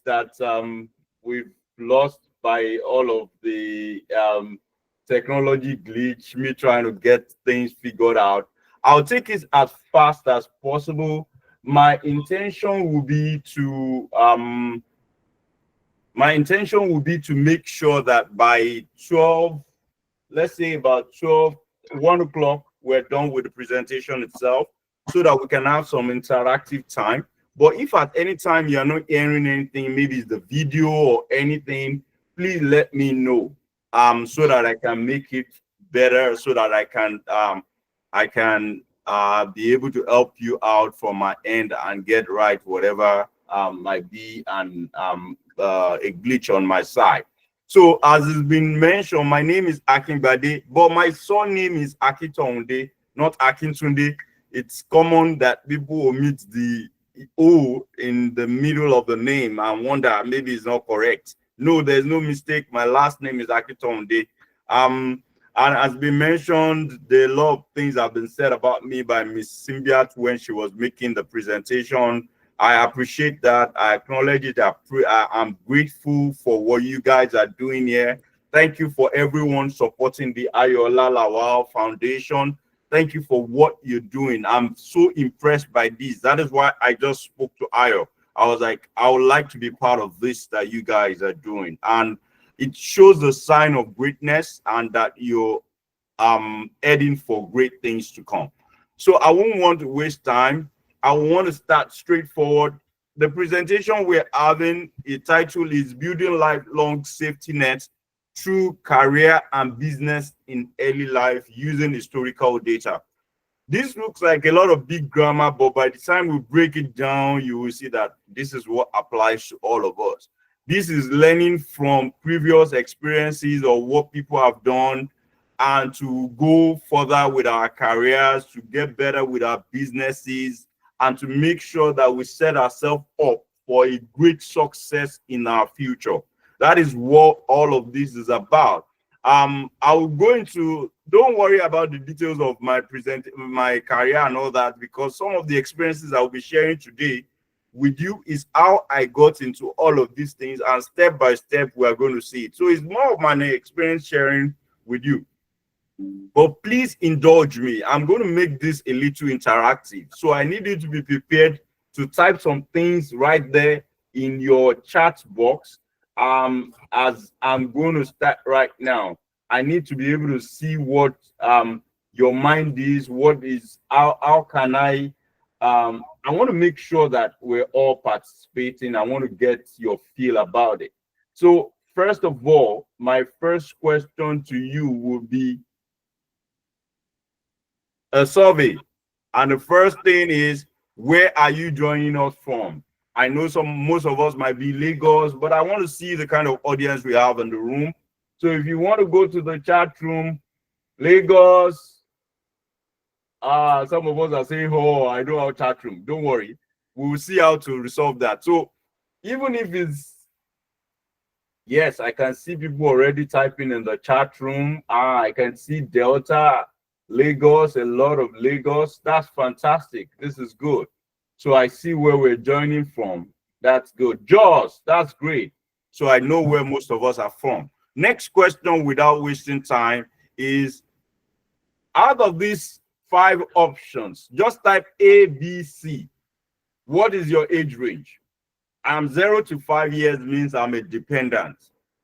that we've lost by all of the technology glitch, me trying to get things figured out. I'll take it as fast as possible. My intention will be to make sure that by 12, let's say about 12, 1 o'clock, we're done with the presentation itself so that we can have some interactive time. But if at any time you're not hearing anything, maybe it's the video or anything, please let me know so that I can make it better, so that I can be able to help you out from my end and get right whatever might be a glitch on my side. So as has been mentioned, my name is Akinbade, but my surname is Akitonde, not Akintunde. It's common that people omit the O in the middle of the name and wonder maybe it's not correct. No, there's no mistake. My last name is Akitonde. And as been mentioned, a lot of things have been said about me by Miss Symbiat when she was making the presentation. I appreciate that. I acknowledge it. I'm grateful for what you guys are doing here. Thank you for everyone supporting the Ayola Lawal Foundation. Thank you for what you're doing. I'm so impressed by this. That is why I just spoke to Ayo. I was like, I would like to be part of this that you guys are doing. And it shows the sign of greatness and that you're heading for great things to come. So I won't want to waste time. I want to start straightforward. The presentation we're having, the title is Building Lifelong Safety Nets Through Career and Business in Early Life Using Historical Data. This looks like a lot of big grammar, but by the time we break it down, you will see that this is what applies to all of us. This is learning from previous experiences or what people have done and to go further with our careers, to get better with our businesses, and to make sure that we set ourselves up for a great success in our future. That is what all of this is about. I will go into, don't worry about the details of my career and all that, because some of the experiences I will be sharing today with you is how I got into all of these things, and step by step we are going to see it. So it's more of my experience sharing with you. But please indulge me. I'm going to make this a little interactive. So I need you to be prepared to type some things right there in your chat box. As I'm going to start right now, I need to be able to see what your mind is, how can I want to make sure that we're all participating. I want to get your feel about it. So first of all, my first question to you will be a survey. And the first thing is, where are you joining us from? I know most of us might be Lagos, but I want to see the kind of audience we have in the room. So if you want to go to the chat room, Lagos, some of us are saying, oh, I don't have chat room. Don't worry. We will see how to resolve that. So even if it's, yes, I can see people already typing in the chat room. I can see Delta, Lagos, a lot of Lagos. That's fantastic. This is good. So I see where we're joining from. That's good. Jaws, that's great. So I know where most of us are from. Next question, without wasting time, is out of these 5 options, just type A, B, C. What is your age range? I'm 0 to 5 years means I'm a dependent.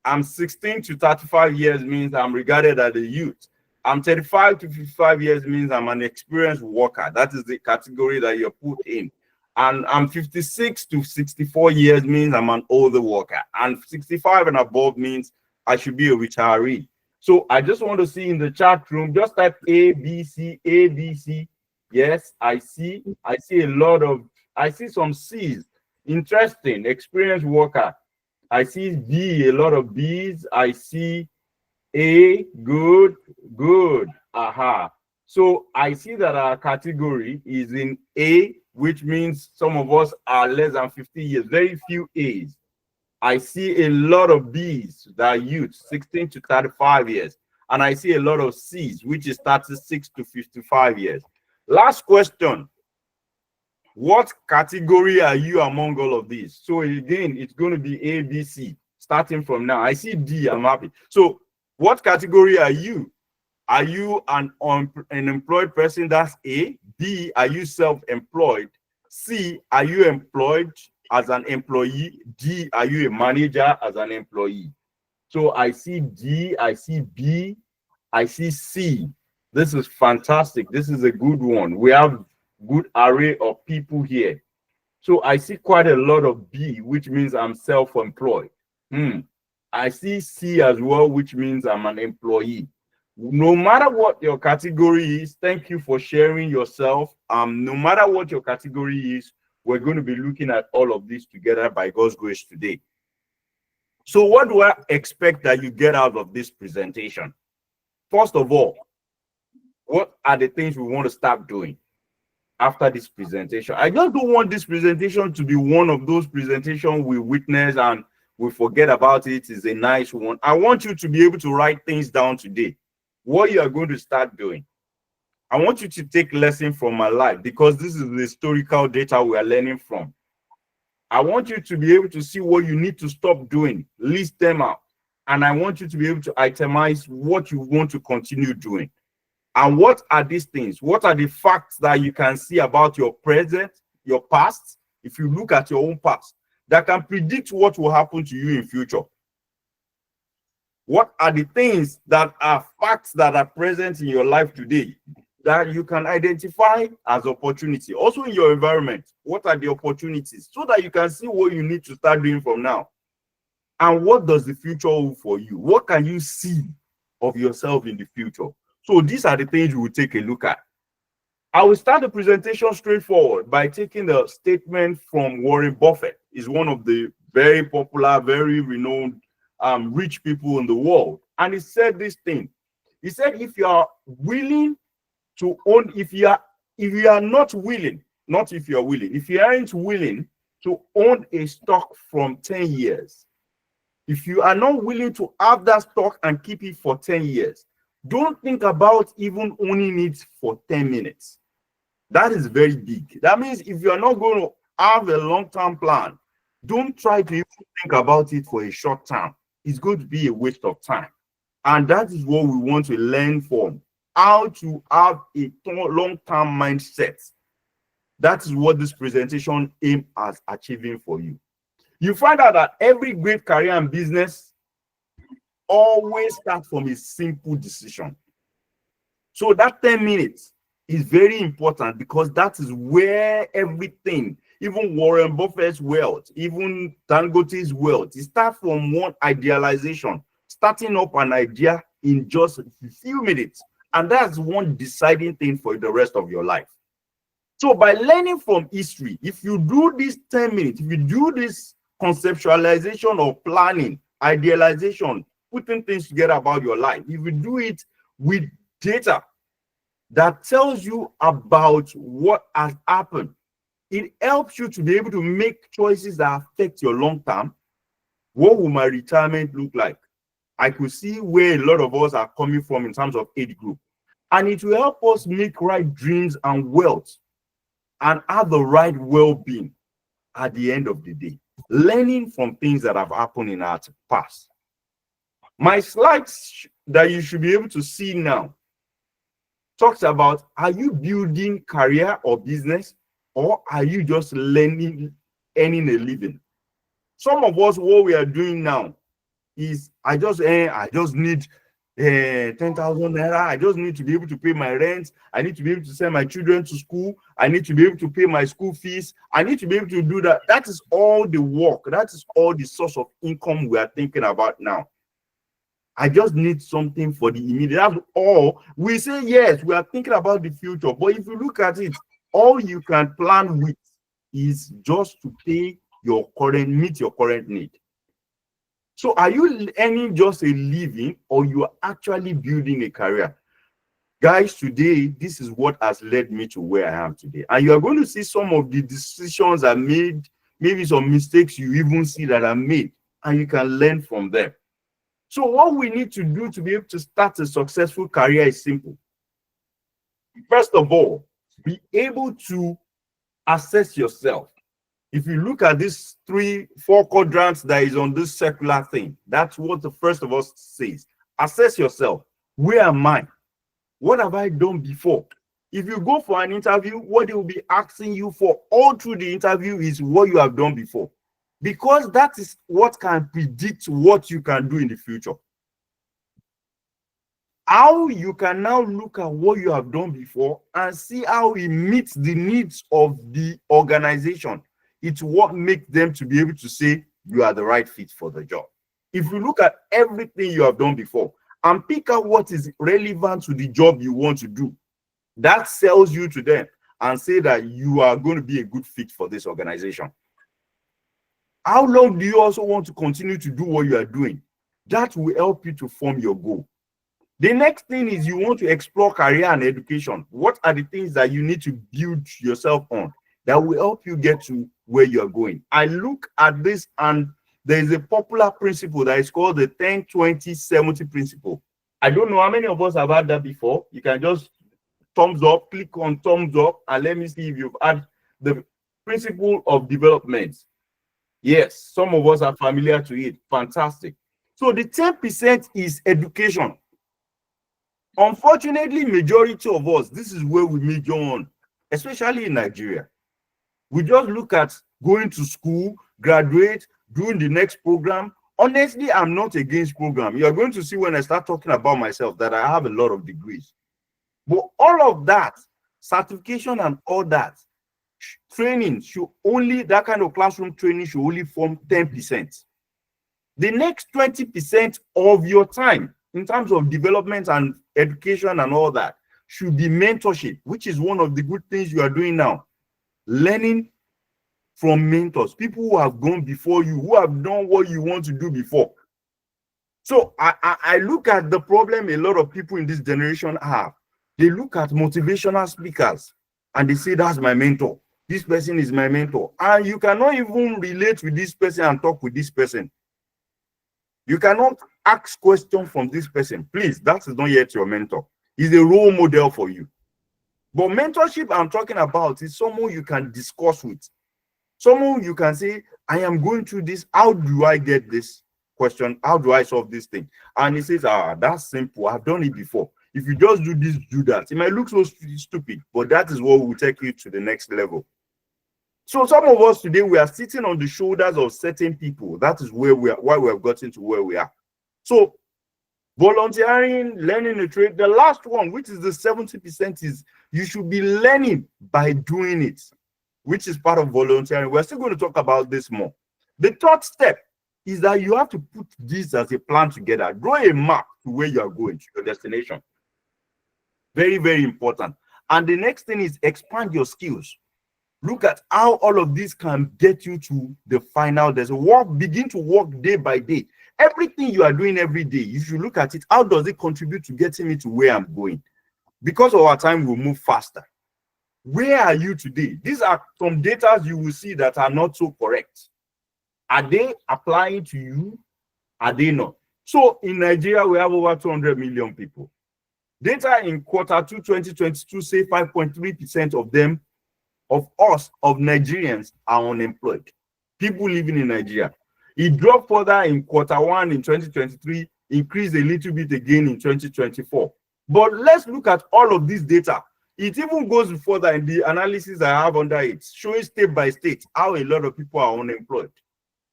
I'm 16 to 35 years means I'm regarded as a youth. I'm 35 to 55 years means I'm an experienced worker. That is the category that you're put in. And I'm 56 to 64 years means I'm an older worker. And 65 and above means I should be a retiree. So I just want to see in the chat room, just type A, B, C, A, B, C. Yes, I see a lot of, I see some C's. Interesting, experienced worker. I see B, a lot of B's. I see A, good, good. Aha. So I see that our category is in A, which means some of us are less than 50 years, very few A's. I see a lot of B's that are youth, 16 to 35 years. And I see a lot of C's, which is 36 to 55 years. Last question. What category are you among all of these? So again, it's going to be A, B, C. Starting from now, I see D, I'm happy. So what category are you? Are you an employed person? That's A. B, are you self-employed? C, are you employed as an employee? D, are you a manager as an employee? So I see D, I see B, I see C. This is fantastic. This is a good one. We have good array of people here. So I see quite a lot of B, which means I'm self-employed. I see C as well, which means I'm an employee. No matter what your category is, thank you for sharing yourself. No matter what your category is, we're going to be looking at all of this together by God's grace today. So what do I expect that you get out of this presentation? First of all, what are the things we want to start doing after this presentation? I just don't want this presentation to be one of those presentations we witness and we forget about it. It's a nice one. I want you to be able to write things down today, what you are going to start doing. I want you to take lesson from my life because this is the historical data we are learning from. I want you to be able to see what you need to stop doing, list them out. And I want you to be able to itemize what you want to continue doing. And what are these things? What are the facts that you can see about your present, your past, if you look at your own past, that can predict what will happen to you in future? What are the things that are facts that are present in your life today that you can identify as opportunity? Also in your environment, what are the opportunities so that you can see what you need to start doing from now? And what does the future hold for you? What can you see of yourself in the future? So these are the things we will take a look at. I will start the presentation straightforward by taking the statement from Warren Buffett. He's one of the very popular, very renowned rich people in the world. And he said this thing. He said, if you are willing to own, if you are not willing, not if you are willing, if you aren't willing to own a stock from 10 years, if you are not willing to have that stock and keep it for 10 years, don't think about even owning it for 10 minutes. That is very big. That means if you are not going to have a long-term plan, don't try to even think about it for a short time. It's going to be a waste of time. And that is what we want to learn from, how to have a long-term mindset. That is what this presentation aims at achieving for you. You find out that every great career and business always starts from a simple decision. So that 10 minutes is very important because that is where everything, even Warren Buffett's wealth, even Dangote's wealth, it starts from one idealization, starting up an idea in just a few minutes. And that's one deciding thing for the rest of your life. So by learning from history, if you do this 10 minutes, if you do this conceptualization or planning, idealization, putting things together about your life, if you do it with data that tells you about what has happened, it helps you to be able to make choices that affect your long term. What will my retirement look like? I could see where a lot of us are coming from in terms of age group. And it will help us make right dreams and wealth and have the right well-being at the end of the day. Learning from things that have happened in our past. My slides that you should be able to see now talks about, are you building career or business, or are you just earning a living? Some of us, what we are doing now is, I just need 10,000 naira. I just need to be able to pay my rent. I need to be able to send my children to school. I need to be able to pay my school fees. I need to be able to do that. That is all the work. That is all the source of income we are thinking about now. I just need something for the immediate. That's all. We say, yes, we are thinking about the future. But if you look at it, all you can plan with is just to meet your current need. So are you earning just a living, or you are actually building a career? Guys, today, this is what has led me to where I am today. And you are going to see some of the decisions I made, maybe some mistakes you even see that I made, and you can learn from them. So what we need to do to be able to start a successful career is simple. First of all, be able to Assess yourself. If you look at these 3-4 quadrants that is on this circular thing, that's what the first of us says. Assess yourself. Where am I? What have I done before? If you go for an interview, what they will be asking you for all through the interview is what you have done before, because that is what can predict what you can do in the future. How you can now look at what you have done before and see how it meets the needs of the organization. It's what makes them to be able to say you are the right fit for the job. If you look at everything you have done before and pick out what is relevant to the job you want to do, that sells you to them and say that you are going to be a good fit for this organization. How long do you also want to continue to do what you are doing? That will help you to form your goal. The next thing is you want to explore career and education. What are the things that you need to build yourself on that will help you get to where you are going? I look at this, and there is a popular principle that is called the 10-20-70 principle. I don't know how many of us have had that before. You can just thumbs up, click on thumbs up, and let me see if you've had the principle of development. Yes, some of us are familiar to it. Fantastic. So the 10% is education. Unfortunately, majority of us, this is where we major on, especially in Nigeria. We just look at going to school, graduate, doing the next program. Honestly, I'm not against program. You're going to see when I start talking about myself that I have a lot of degrees. But all of that, certification and all that, training should only, that kind of classroom training should only form 10%. The next 20% of your time in terms of development and education and all that should be mentorship, which is one of the good things you are doing now. Learning from mentors, people who have gone before you, who have done what you want to do before. So I look at the problem a lot of people in this generation have. They look at motivational speakers and they say, that's my mentor. This person is my mentor. And you cannot even relate with this person and talk with this person. You cannot ask questions from this person. Please, that is not yet your mentor. He's a role model for you. But mentorship I'm talking about is someone you can discuss with. Someone you can say, I am going through this. How do I get this question? How do I solve this thing? And he says, that's simple. I've done it before. If you just do this, do that. It might look so stupid, but that is what will take you to the next level. So some of us today, we are sitting on the shoulders of certain people. That is where we are, why we have gotten to where we are. So volunteering, learning a trade. The last one, which is the 70%, is you should be learning by doing it, which is part of volunteering. We're still going to talk about this more. The third step is that you have to put this as a plan together. Draw a map to where you are going, to your destination. Very, very important. And the next thing is expand your skills. Look at how all of this can get you to the final. There's a work, begin to work day by day. Everything you are doing every day, if you look at it, how does it contribute to getting me to where I'm going? Because of our time, we'll move faster. Where are you today? These are some data you will see that are not so correct. Are they applying to you? Are they not? So in Nigeria, we have over 200 million people. Data in Q2 2022 say 5.3% of them, of us, of Nigerians, are unemployed. People living in Nigeria. It dropped further in Q1 in 2023, increased a little bit again in 2024. But let's look at all of this data. It even goes further in the analysis I have under it, showing state by state how a lot of people are unemployed.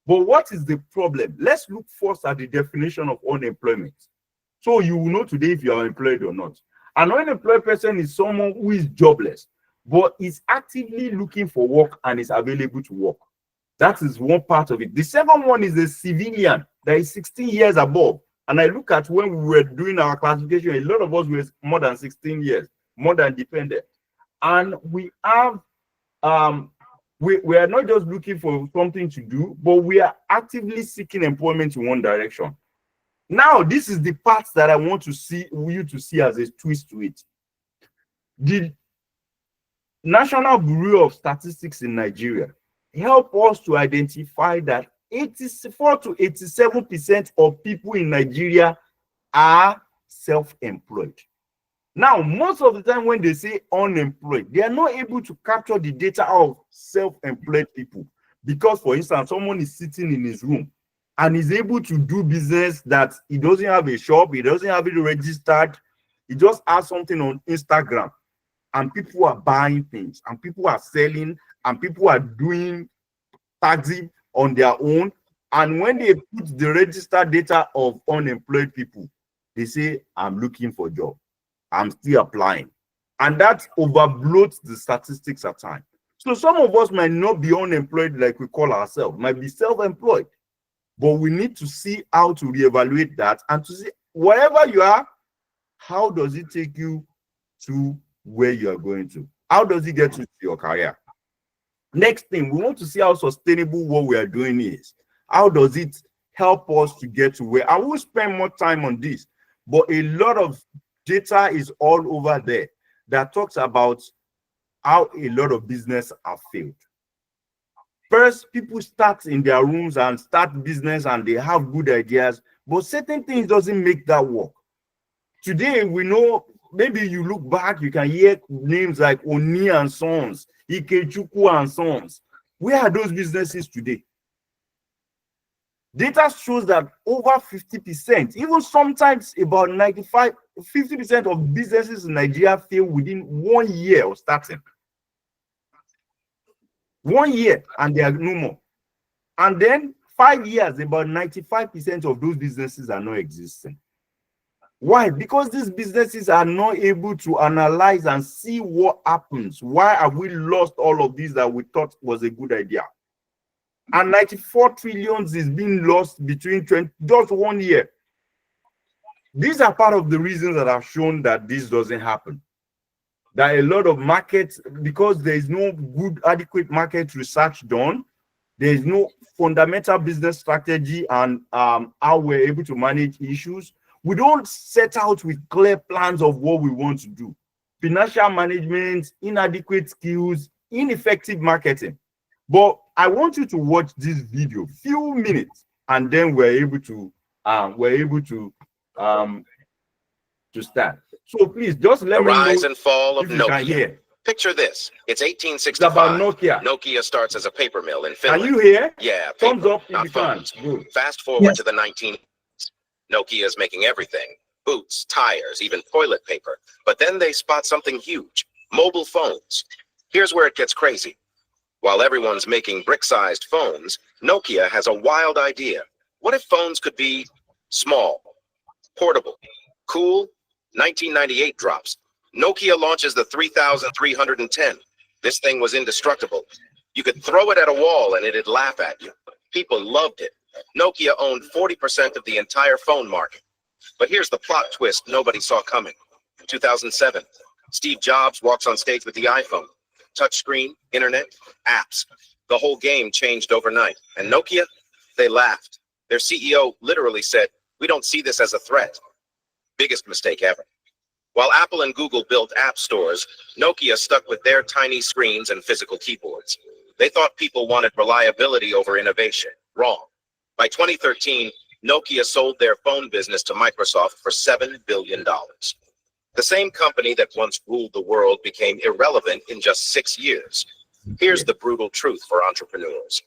But what is the problem? Let's look first at the definition of unemployment. So you will know today if you are employed or not. An unemployed person is someone who is jobless, but is actively looking for work and is available to work. That is one part of it. The second one is a civilian that is 16 years above. And I look at when we were doing our classification, a lot of us were more than 16 years, more than dependent. And we have, we are not just looking for something to do, but we are actively seeking employment in one direction. Now, this is the part that I want to see you to see as a twist to it. The National Bureau of Statistics in Nigeria help us to identify that 84 to 87% of people in Nigeria are self-employed. Now, most of the time when they say unemployed, they are not able to capture the data of self-employed people. Because, for instance, someone is sitting in his room and is able to do business that he doesn't have a shop, he doesn't have it registered, he just has something on Instagram, and people are buying things, and people are selling, and people are doing taxi on their own. And when they put the registered data of unemployed people, they say, I'm looking for a job, I'm still applying. And that overbloats the statistics at times. So some of us might not be unemployed like we call ourselves, might be self-employed. But we need to see how to reevaluate that and to see wherever you are, how does it take you to where you are going to? How does it get you to your career? Next thing, we want to see how sustainable what we are doing is. How does it help us to get to where? I will spend more time on this, but a lot of data is all over there that talks about how a lot of business have failed. First, people start in their rooms and start business and they have good ideas, but certain things doesn't make that work. Today, we know, maybe you look back, you can hear names like Oni and Sons, Ikechukwu and Sons. Where are those businesses today? Data shows that over 50%, even sometimes about 50% of businesses in Nigeria fail within 1 year of starting. 1 year and they are no more. And then 5 years, about 95% of those businesses are not existing. Why? Because these businesses are not able to analyze and see what happens. Why have we lost all of these that we thought was a good idea? And 94 trillions is being lost between just 1 year. These are part of the reasons that have shown that this doesn't happen. That a lot of markets, because there is no good, adequate market research done, there is no fundamental business strategy and how we're able to manage issues. We don't set out with clear plans of what we want to do. Financial management, inadequate skills, ineffective marketing. But I want you to watch this video, few minutes, and then we're able to start. So please just let me know. The rise and fall of if you can Nokia. hear. Picture this. It's It's 1865. about Nokia. Nokia starts as a paper mill in Finland. Can you hear? Yeah, Thumbs paper, up if not you can. phones. Good. Fast forward to the 19. Nokia is making everything. Boots, tires, even toilet paper. But then they spot something huge. Mobile phones. Here's where it gets crazy. While everyone's making brick-sized phones, Nokia has a wild idea. What if phones could be small, portable, cool? 1998 drops. Nokia launches the 3310. This thing was indestructible. You could throw it at a wall and it'd laugh at you. People loved it. Nokia owned 40% of the entire phone market. But here's the plot twist nobody saw coming. 2007, Steve Jobs walks on stage with the iPhone. Touchscreen, internet, apps. The whole game changed overnight. And Nokia, they laughed. Their CEO literally said, "We don't see this as a threat." Biggest mistake ever. While Apple and Google built app stores, Nokia stuck with their tiny screens and physical keyboards. They thought people wanted reliability over innovation. Wrong. By 2013, Nokia sold their phone business to Microsoft for $7 billion. The same company that once ruled the world became irrelevant in just 6 years. Here's the brutal truth for entrepreneurs.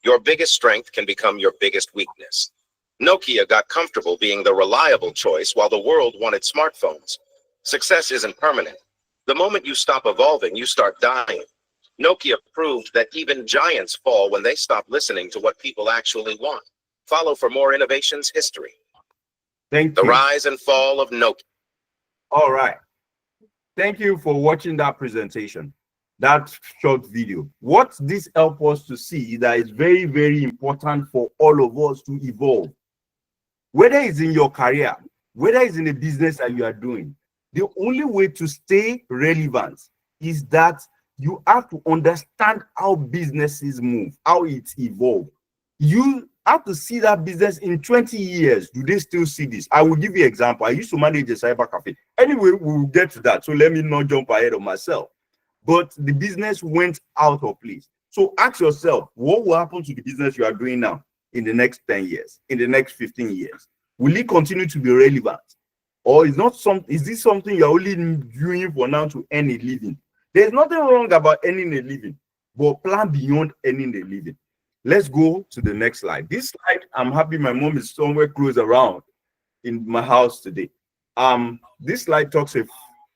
Your biggest strength can become your biggest weakness. Nokia got comfortable being the reliable choice while the world wanted smartphones. Success isn't permanent. The moment you stop evolving, you start dying. Nokia proved that even giants fall when they stop listening to what people actually want. Follow for more innovations history. Thank The you. rise and fall of Nokia. All right. Thank you for watching that presentation, that short video. What this helps us to see is that it's very, very important for all of us to evolve. Whether it's in your career, whether it's in a business that you are doing, the only way to stay relevant is that you have to understand how businesses move, how it evolves. You have to see that business in 20 years. Do they still see this? I will give you an example. I used to manage a cyber cafe. Anyway, we'll get to that. So let me not jump ahead of myself. But the business went out of place. So ask yourself, what will happen to the business you are doing now in the next 10 years, in the next 15 years? Will it continue to be relevant? Or is this something you're only doing for now to earn a living? There's nothing wrong about earning a living, but plan beyond earning a living. Let's go to the next slide. This slide, I'm happy my mom is somewhere close around in my house today. This slide talks a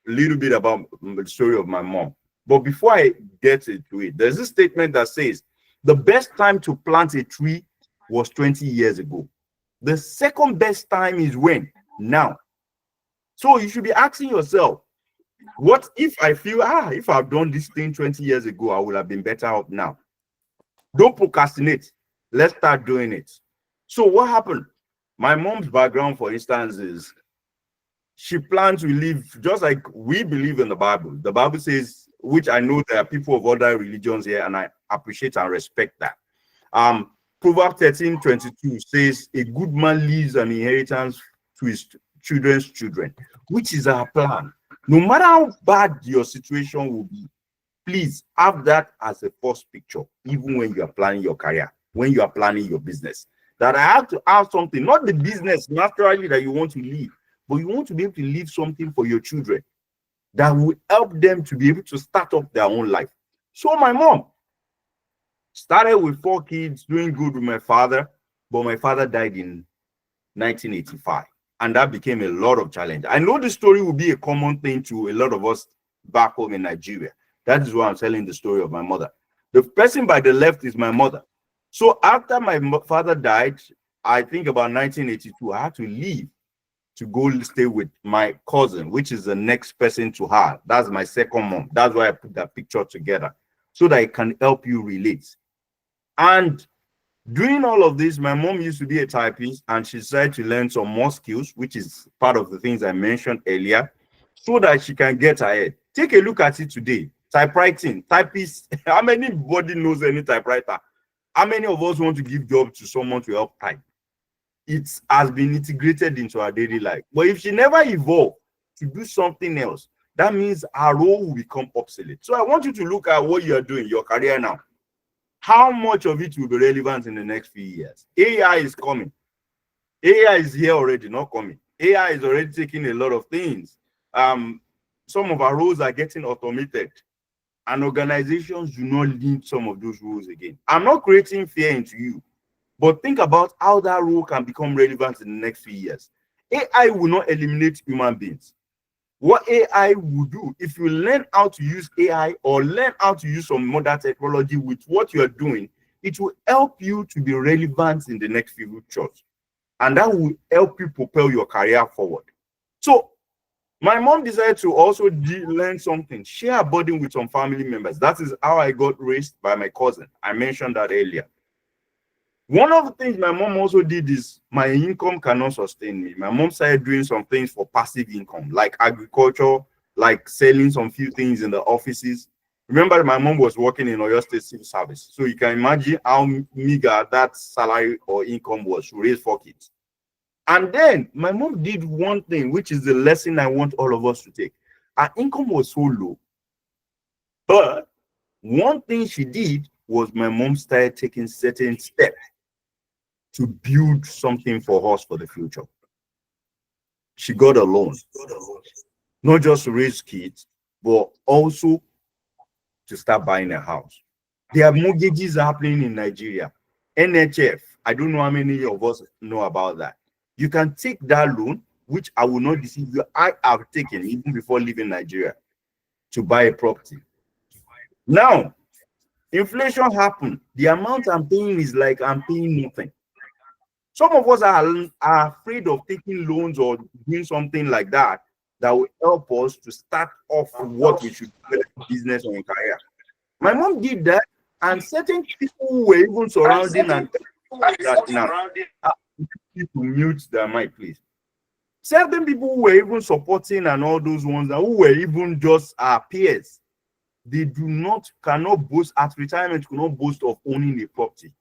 little bit about the story of my mom. But before I get into it, there's a statement that says the best time to plant a tree was 20 years ago. The second best time is when? Now. So you should be asking yourself, what if I feel, if I've done this thing 20 years ago, I would have been better off now. Don't procrastinate. Let's start doing it. So what happened? My mom's background, for instance, is she planned to live just like we believe in the Bible. The Bible says, which I know there are people of other religions here, and I appreciate and respect that. Proverbs 13:22 says, a good man leaves an inheritance to his children's children, which is our plan. No matter how bad your situation will be, please have that as a first picture, even when you are planning your career, when you are planning your business. That I have to have something, not the business naturally that you want to leave, but you want to be able to leave something for your children that will help them to be able to start up their own life. So my mom started with 4 kids, doing good with my father, but my father died in 1985, and that became a lot of challenge. I know this story will be a common thing to a lot of us back home in Nigeria. That is why I'm telling the story of my mother. The person by the left is my mother. So after my father died, I think about 1982, I had to leave to go stay with my cousin, which is the next person to her. That's my second mom. That's why I put that picture together, so that it can help you relate. And doing all of this, my mom used to be a typist, and she decided to learn some more skills, which is part of the things I mentioned earlier, so that she can get ahead. Take a look at it today. Typewriting, typist. How many body knows any typewriter? How many of us want to give job to someone to help type? It has been integrated into our daily life. But if she never evolved to do something else, that means our role will become obsolete. So I want you to look at what you are doing, your career now. How much of it will be relevant in the next few years? AI is coming. AI is here already, not coming. AI is already taking a lot of things. Some of our roles are getting automated, and organizations do not need some of those roles again. I'm not creating fear into you, but think about how that role can become relevant in the next few years. AI will not eliminate human beings. What AI will do, if you learn how to use AI or learn how to use some modern technology with what you're doing, it will help you to be relevant in the next few futures. And that will help you propel your career forward. So my mom decided to also learn something, share a burden with some family members. That is how I got raised by my cousin. I mentioned that earlier. One of the things my mom also did is my income cannot sustain me. My mom started doing some things for passive income, like agriculture, like selling some few things in the offices. Remember, my mom was working in Oyo State Civil Service. So you can imagine how meager that salary or income was to raise 4 kids. And then my mom did one thing, which is the lesson I want all of us to take. Her income was so low, but one thing she did was my mom started taking certain steps to build something for us for the future. She got a loan, not just to raise kids, but also to start buying a house. There are mortgages happening in Nigeria. NHF, I don't know how many of us know about that. You can take that loan, which I will not deceive you, I have taken even before leaving Nigeria, to buy a property. Now, inflation happened. The amount I'm paying is like I'm paying nothing. Some of us are afraid of taking loans or doing something like that that will help us to start off what we should do, business or career. My mom did that, and certain people were even surrounding and that now. People mute their mic, please. Certain people who were even supporting and all those ones who were even just our peers. They cannot boast at retirement, cannot boast of owning a property.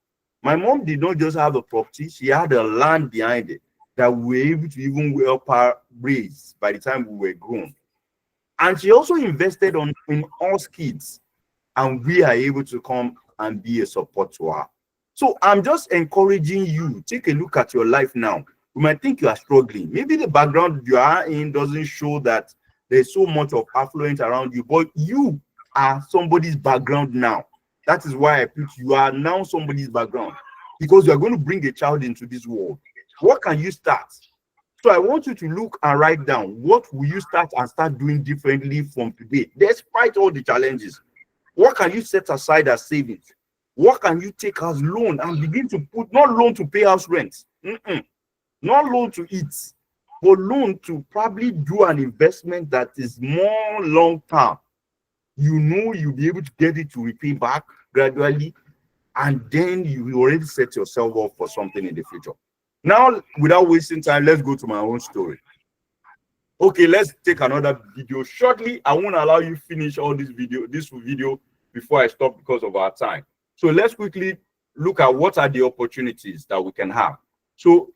My mom did not just have a property, she had a land behind it that we were able to even help her raise by the time we were grown. And she also invested in us kids, and we are able to come and be a support to her. So I'm just encouraging you, take a look at your life now. You might think you are struggling. Maybe the background you are in doesn't show that there's so much of affluence around you, but you are somebody's background now. That is why I put you are now somebody's background, because you are going to bring a child into this world. What can you start? So I want you to look and write down, what will you start doing differently from today, despite all the challenges? What can you set aside as savings? What can you take as loan and begin to put, not loan to pay house rent, not loan to eat, but loan to probably do an investment that is more long term. You know you'll be able to get it to repay back gradually, and then you will already set yourself up for something in the future. Now, without wasting time, let's go to my own story. Okay, let's take another video shortly. I won't allow you finish all this video before I stop because of our time. So let's quickly look at what are the opportunities that we can have. So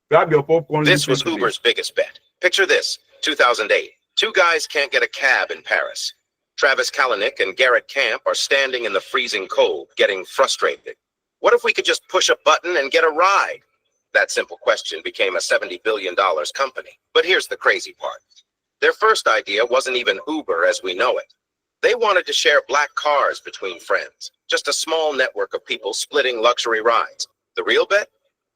grab your popcorn. This was Uber's biggest bet. Picture this, 2008. Two guys can't get a cab in Paris. Travis Kalanick and Garrett Camp are standing in the freezing cold, getting frustrated. What if we could just push a button and get a ride? That simple question became a $70 billion company. But here's the crazy part. Their first idea wasn't even Uber as we know it. They wanted to share black cars between friends, just a small network of people splitting luxury rides. The real bet?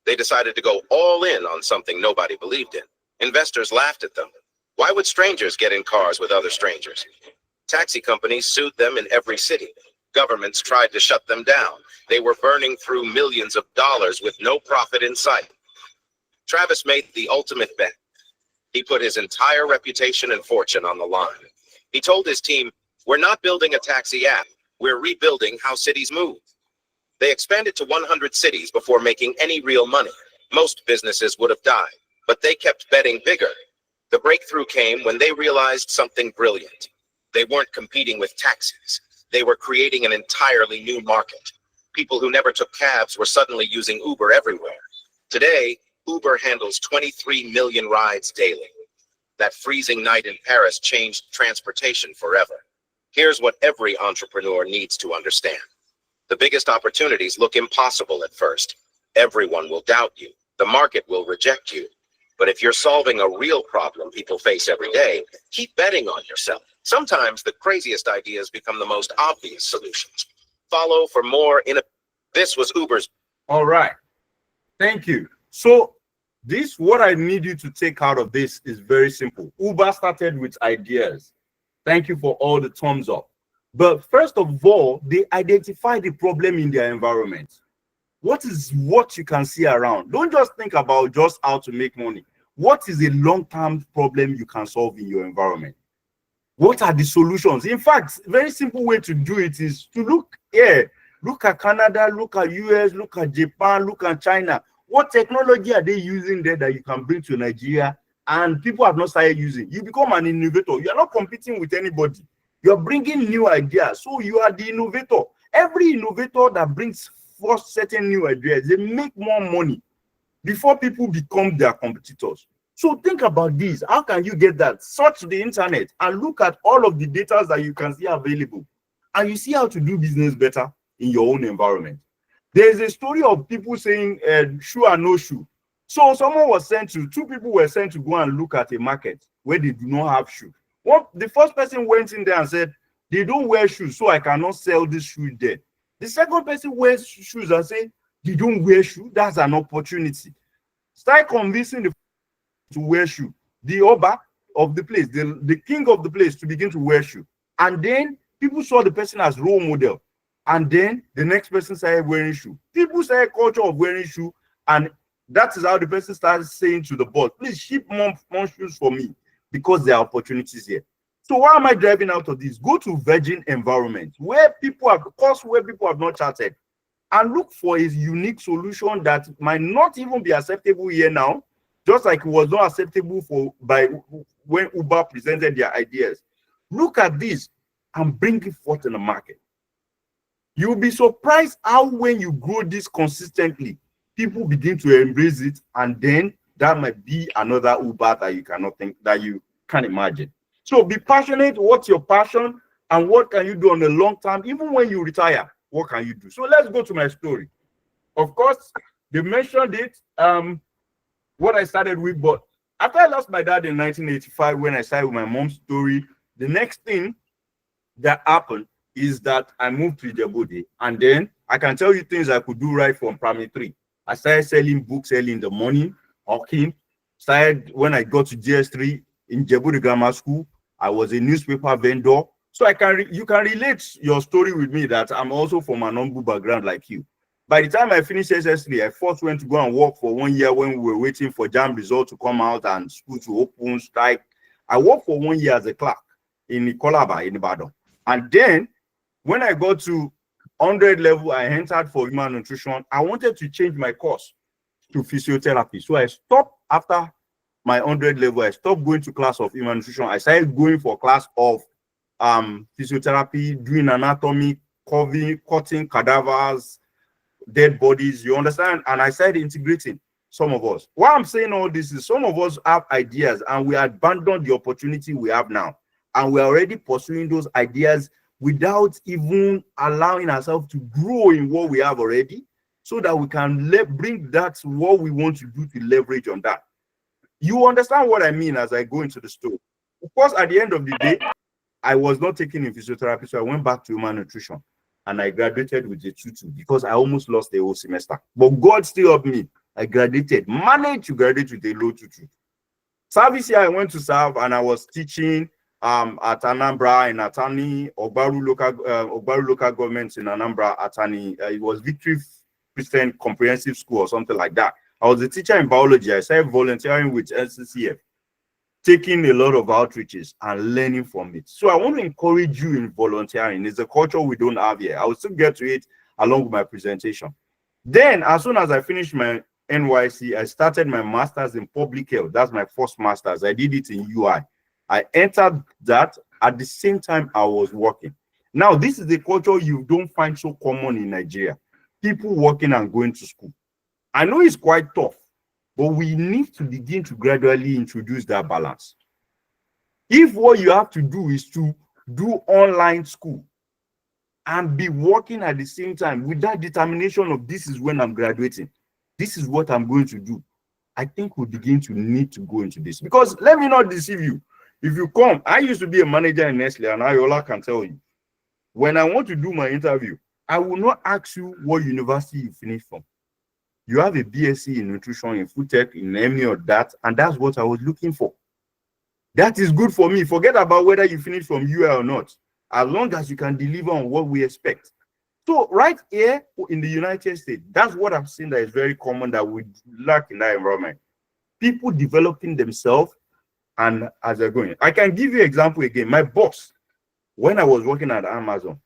They decided to go all in on something nobody believed in. Investors laughed at them. Why would strangers get in cars with other strangers? Taxi companies sued them in every city. Governments tried to shut them down. They were burning through millions of dollars with no profit in sight. Travis made the ultimate bet. He put his entire reputation and fortune on the line. He told his team, "We're not building a taxi app. We're rebuilding how cities move." They expanded to 100 cities before making any real money. Most businesses would have died, but they kept betting bigger. The breakthrough came when they realized something brilliant. They weren't competing with taxis. They were creating an entirely new market. People who never took cabs were suddenly using Uber everywhere. Today, Uber handles 23 million rides daily. That freezing night in Paris changed transportation forever. Here's what every entrepreneur needs to understand. The biggest opportunities look impossible at first. Everyone will doubt you. The market will reject you. But if you're solving a real problem people face every day, keep betting on yourself. Sometimes the craziest ideas become the most obvious solutions. Follow for more This was Uber's. All right. Thank you. So what I need you to take out of this is very simple. Uber started with ideas. Thank you for all the thumbs up. But first of all, they identify the problem in their environment. What you can see around? Don't just think about just how to make money. What is a long-term problem you can solve in your environment? What are the solutions? In fact, a very simple way to do it is to look here. Look at Canada, look at US, look at Japan, look at China. What technology are they using there that you can bring to Nigeria and people have not started using? You become an innovator. You are not competing with anybody. You are bringing new ideas. So you are the innovator. Every innovator that brings forth certain new ideas, they make more money before people become their competitors. So think about this. How can you get that? Search the internet and look at all of the data that you can see available. And you see how to do business better in your own environment. There is a story of people saying shoe or no shoe. So two people were sent to go and look at a market where they do not have shoe. The first person went in there and said, they don't wear shoes, so I cannot sell this shoe there. The second person wears shoes and say, they don't wear shoe, that's an opportunity. Start convincing the to wear shoe. The Oba of the place, the king of the place to begin to wear shoe. And then people saw the person as role model. And then the next person started wearing shoe. People started culture of wearing shoe. And that is how the person started saying to the boss, please ship more shoes for me because there are opportunities here. So why am I driving out of this? Go to virgin environment where people have not charted and look for a unique solution that might not even be acceptable here now, just like it was not acceptable when Uber presented their ideas. Look at this and bring it forth in the market. You'll be surprised how when you grow this consistently, people begin to embrace it, and then that might be another Uber that you cannot think, that you can't imagine. So be passionate. What's your passion, and what can you do on the long term? Even when you retire, what can you do? So let's go to my story. Of course, they mentioned it. what I started with. But after I lost my dad in 1985, when I started with my mom's story, the next thing that happened is that I moved to Djibouti, and then I can tell you things I could do right from primary three. I started selling books early in the morning, hawking. Started when I got to GS3 in Djibouti Grammar School. I was a newspaper vendor. So you can relate your story with me that I'm also from an humble background like you. By the time I finished SS3, I first went to go and work for 1 year when we were waiting for JAM result to come out and school to open, strike. I worked for 1 year as a clerk in Kolaba in Ibadan. And then when I got to 100 level, I entered for human nutrition. I wanted to change my course to physiotherapy. So I stopped after my 100 level. I stopped going to class of human nutrition. I started going for class of physiotherapy, doing anatomy, cutting cadavers, dead bodies, you understand? And I started integrating some of us. Why I'm saying all this is some of us have ideas and we abandoned the opportunity we have now. And we're already pursuing those ideas without even allowing ourselves to grow in what we have already, so that we can bring that what we want to do to leverage on that. You understand what I mean as I go into the story. Of course, at the end of the day, I was not taking in physiotherapy, so I went back to human nutrition and I graduated with a 2-2 because I almost lost the whole semester. But God still helped me. I graduated, managed to graduate with a low 2-2. Service year, I went to serve and I was teaching at Anambra in Atani, Ogbaru local government in Anambra, Atani. It was Victory Christian Comprehensive School or something like that. I was a teacher in biology. I started volunteering with NCCF, taking a lot of outreaches and learning from it. So I want to encourage you in volunteering. It's a culture we don't have here. I will still get to it along with my presentation. Then, as soon as I finished my NYC, I started my master's in public health. That's my first master's. I did it in UI. I entered that at the same time I was working. Now, this is a culture you don't find so common in Nigeria. People working and going to school. I know it's quite tough, but we need to begin to gradually introduce that balance. If what you have to do is to do online school and be working at the same time with that determination of this is when I'm graduating, this is what I'm going to do, I think we begin to need to go into this. Because let me not deceive you. If you come, I used to be a manager in Nestle, and Ayola can tell you, when I want to do my interview, I will not ask you what university you finished from. You have a BSc in nutrition, in food tech, in any of that, and that's what I was looking for. That is good for me. Forget about whether you finish from UI or not, as long as you can deliver on what we expect. So right here in the United States, that's what I've seen that is very common that we lack in that environment. People developing themselves and as they're going. I can give you an example again. My boss, when I was working at Amazon,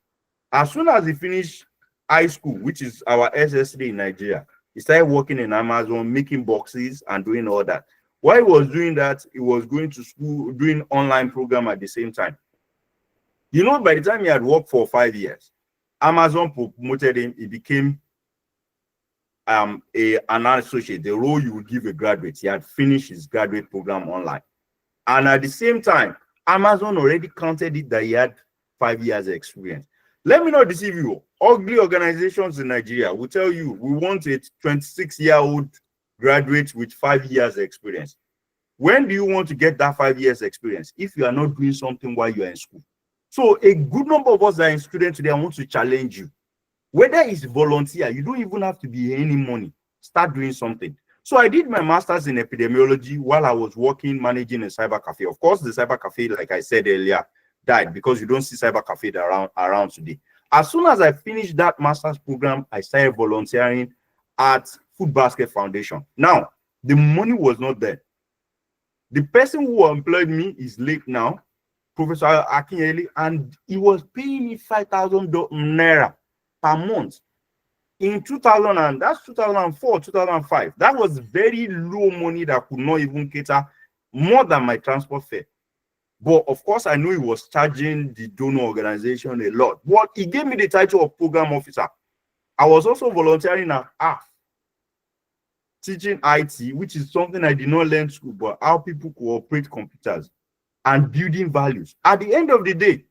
as soon as he finished high school, which is our SS3 in Nigeria, he started working in Amazon, making boxes and doing all that. While he was doing that, he was going to school, doing online program at the same time. You know, by the time he had worked for 5 years, Amazon promoted him. He became an associate, the role you would give a graduate. He had finished his graduate program online. And at the same time, Amazon already counted it that he had 5 years of experience. Let me not deceive you. Ugly organizations in Nigeria will tell you, we want a 26-year-old graduate with 5 years of experience. When do you want to get that 5 years experience if you are not doing something while you are in school? So a good number of us that are in students today, I want to challenge you. Whether it's volunteer, you don't even have to be earning money. Start doing something. So I did my master's in epidemiology while I was working, managing a cyber cafe. Of course, the cyber cafe, like I said earlier, died because you don't see cyber cafe around today. As soon as I finished that master's program, I started volunteering at Food Basket Foundation. Now, the money was not there. The person who employed me is late now, Professor Akinyele, and he was paying me 5,000 naira per month. In 2000, and that's 2004, 2005, that was very low money that could not even cater more than my transport fare. But of course, I knew he was charging the donor organization a lot. But he gave me the title of program officer. I was also volunteering at AF, teaching IT, which is something I did not learn in school, but how people cooperate computers and building values. At the end of the day,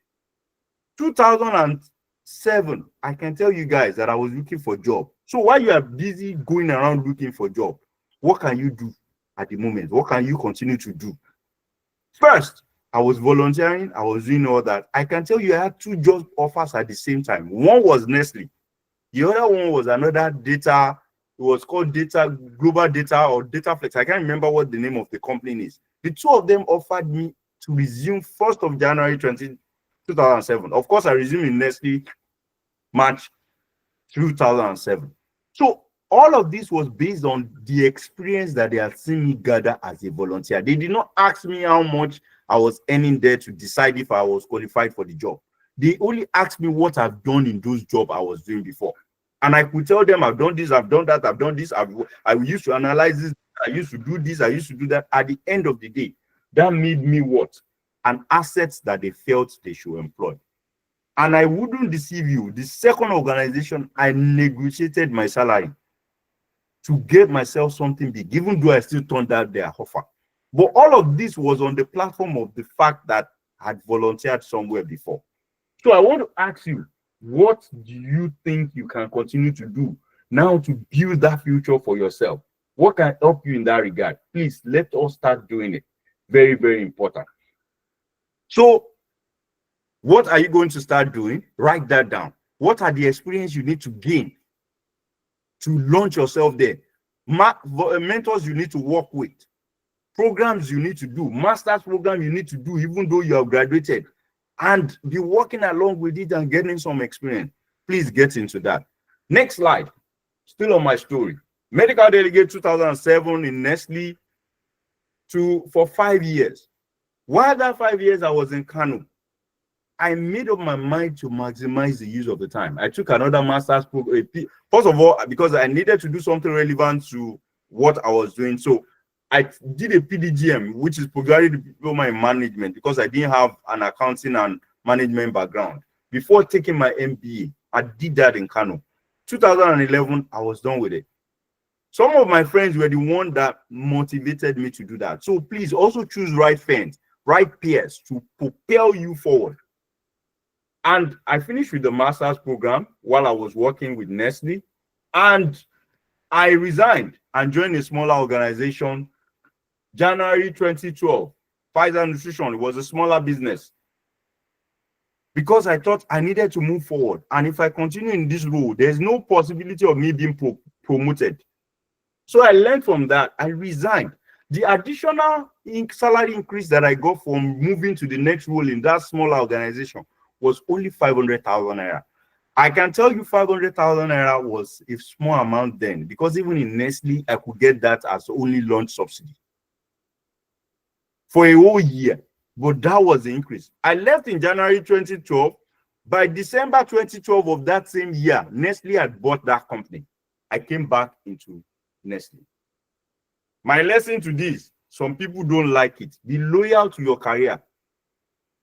2007, I can tell you guys that I was looking for a job. So while you are busy going around looking for a job, what can you do? at the moment? What can you continue to do? First, I was volunteering. I was doing all that. I can tell you I had 2 job offers at the same time. One was Nestle. The other one was another data. It was called Data Global Data or Data Flex. I can't remember what the name of the company is. The 2 of them offered me to resume 1st of January 2007. Of course, I resumed in Nestle March 2007. So all of this was based on the experience that they had seen me gather as a volunteer. They did not ask me how much I was earning there to decide if I was qualified for the job. They only asked me what I've done in those jobs I was doing before. And I could tell them, I've done this, I've done that, I've done this, I used to analyze this, I used to do this, I used to do that. At the end of the day, that made me what? An asset that they felt they should employ. And I wouldn't deceive you. The second organization, I negotiated my salary to get myself something big, even though I still turned out their offer. But all of this was on the platform of the fact that I had volunteered somewhere before. So I want to ask you, what do you think you can continue to do now to build that future for yourself? What can help you in that regard? Please, let us start doing it. Very, very important. So what are you going to start doing? Write that down. What are the experience you need to gain to launch yourself there? Mentors you need to work with. Programs you need to do. Master's program you need to do even though you have graduated. And be working along with it and getting some experience. Please get into that. Next slide. Still on my story. Medical delegate 2007 in Nestle for 5 years. While that 5 years I was in Kano, I made up my mind to maximize the use of the time. I took another master's program. First of all, because I needed to do something relevant to what I was doing. So I did a PDGM, which is Postgraduate Diploma in Management, because I didn't have an accounting and management background. Before taking my MBA, I did that in Kano. 2011, I was done with it. Some of my friends were the one that motivated me to do that. So please also choose right friends, right peers to propel you forward. And I finished with the master's program while I was working with Nestle. And I resigned and joined a smaller organization. January 2012, Pfizer Nutrition. It was a smaller business because I thought I needed to move forward. And if I continue in this role, there's no possibility of me being promoted. So I learned from that. I resigned. The additional salary increase that I got from moving to the next role in that smaller organization was only 500,000 naira. I can tell you 500,000 naira was a small amount then, because even in Nestle, I could get that as only launch subsidy for a whole year. But that was the increase. I left in January 2012. By December 2012 of that same year, Nestle had bought that company. I came back into Nestle. My lesson to this, some people don't like it. Be loyal to your career.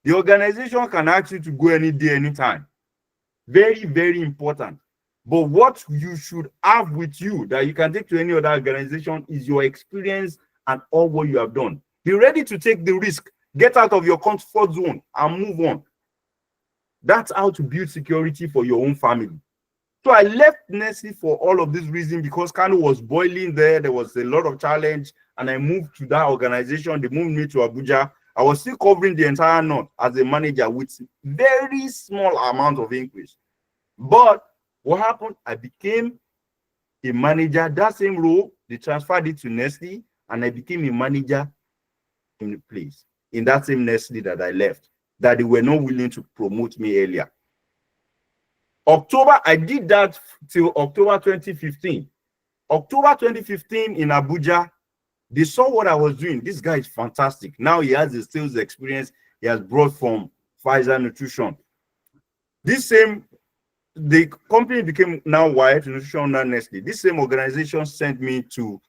The organization can ask you to go any day, anytime. Very, very important. But what you should have with you that you can take to any other organization is your experience and all what you have done. Be ready to take the risk. Get out of your comfort zone and move on. That's how to build security for your own family. So I left Nestle for all of this reason, because Kano was boiling there. There was a lot of challenge, and I moved to that organization. They moved me to Abuja. I was still covering the entire north as a manager with very small amount of increase. But what happened? I became a manager. That same role, they transferred it to Nestle, and I became a manager in the place, in that same Nestle that I left, that they were not willing to promote me earlier. October, I did that till October 2015. October 2015 in Abuja, they saw what I was doing. This guy is fantastic. Now he has the sales experience he has brought from Pfizer Nutrition. The company became now Wired Nutrition under Nestle. This same organization sent me to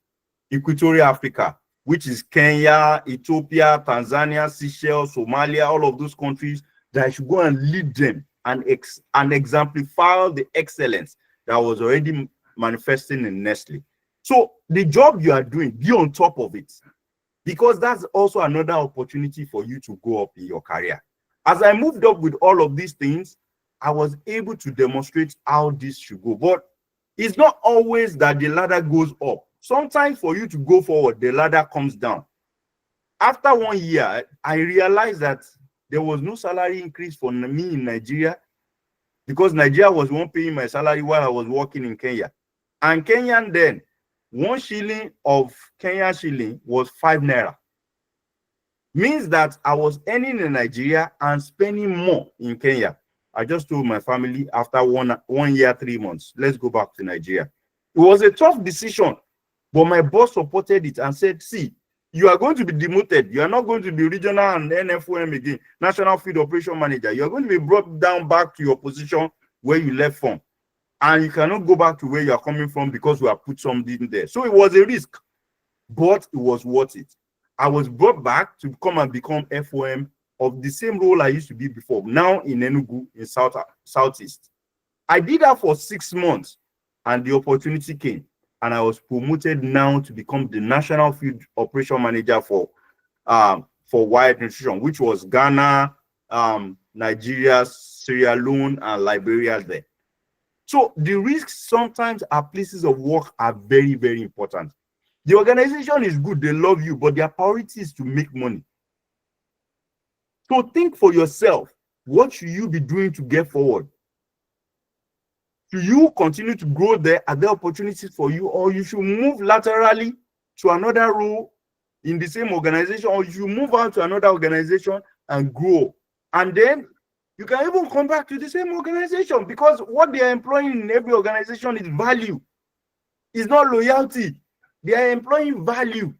Equatorial Africa, which is Kenya, Ethiopia, Tanzania, Seychelles, Somalia, all of those countries, that I should go and lead them and exemplify the excellence that was already manifesting in Nestle. So the job you are doing, be on top of it, because that's also another opportunity for you to go up in your career. As I moved up with all of these things, I was able to demonstrate how this should go. But it's not always that the ladder goes up. sometimes for you to go forward, the ladder comes down. After 1 year, I realized that there was no salary increase for me in Nigeria, because Nigeria was one paying my salary while I was working in Kenya. And Kenyan then, 1 shilling of Kenyan shilling was 5 naira. Means that I was earning in Nigeria and spending more in Kenya. I just told my family after one year, 3 months, let's go back to Nigeria. It was a tough decision, but my boss supported it and said, see, you are going to be demoted. You are not going to be regional and NFOM again, National Field Operation Manager. You are going to be brought down back to your position where you left from. And you cannot go back to where you are coming from because we have put something there. So it was a risk, but it was worth it. I was brought back to come and become FOM of the same role I used to be before, now in Enugu, in Southeast. I did that for 6 months, and the opportunity came, and I was promoted now to become the National Field Operation Manager for wired nutrition, which was Ghana, Nigeria, Sierra Leone, and Liberia there. So the risks sometimes at places of work are very, very important. The organization is good, they love you, but their priority is to make money. So think for yourself, what should you be doing to get forward? Should you continue to grow there? Are there opportunities for you? Or you should move laterally to another role in the same organization, or you should move out to another organization and grow. And then you can even come back to the same organization, because what they are employing in every organization is value. It's not loyalty. They are employing value.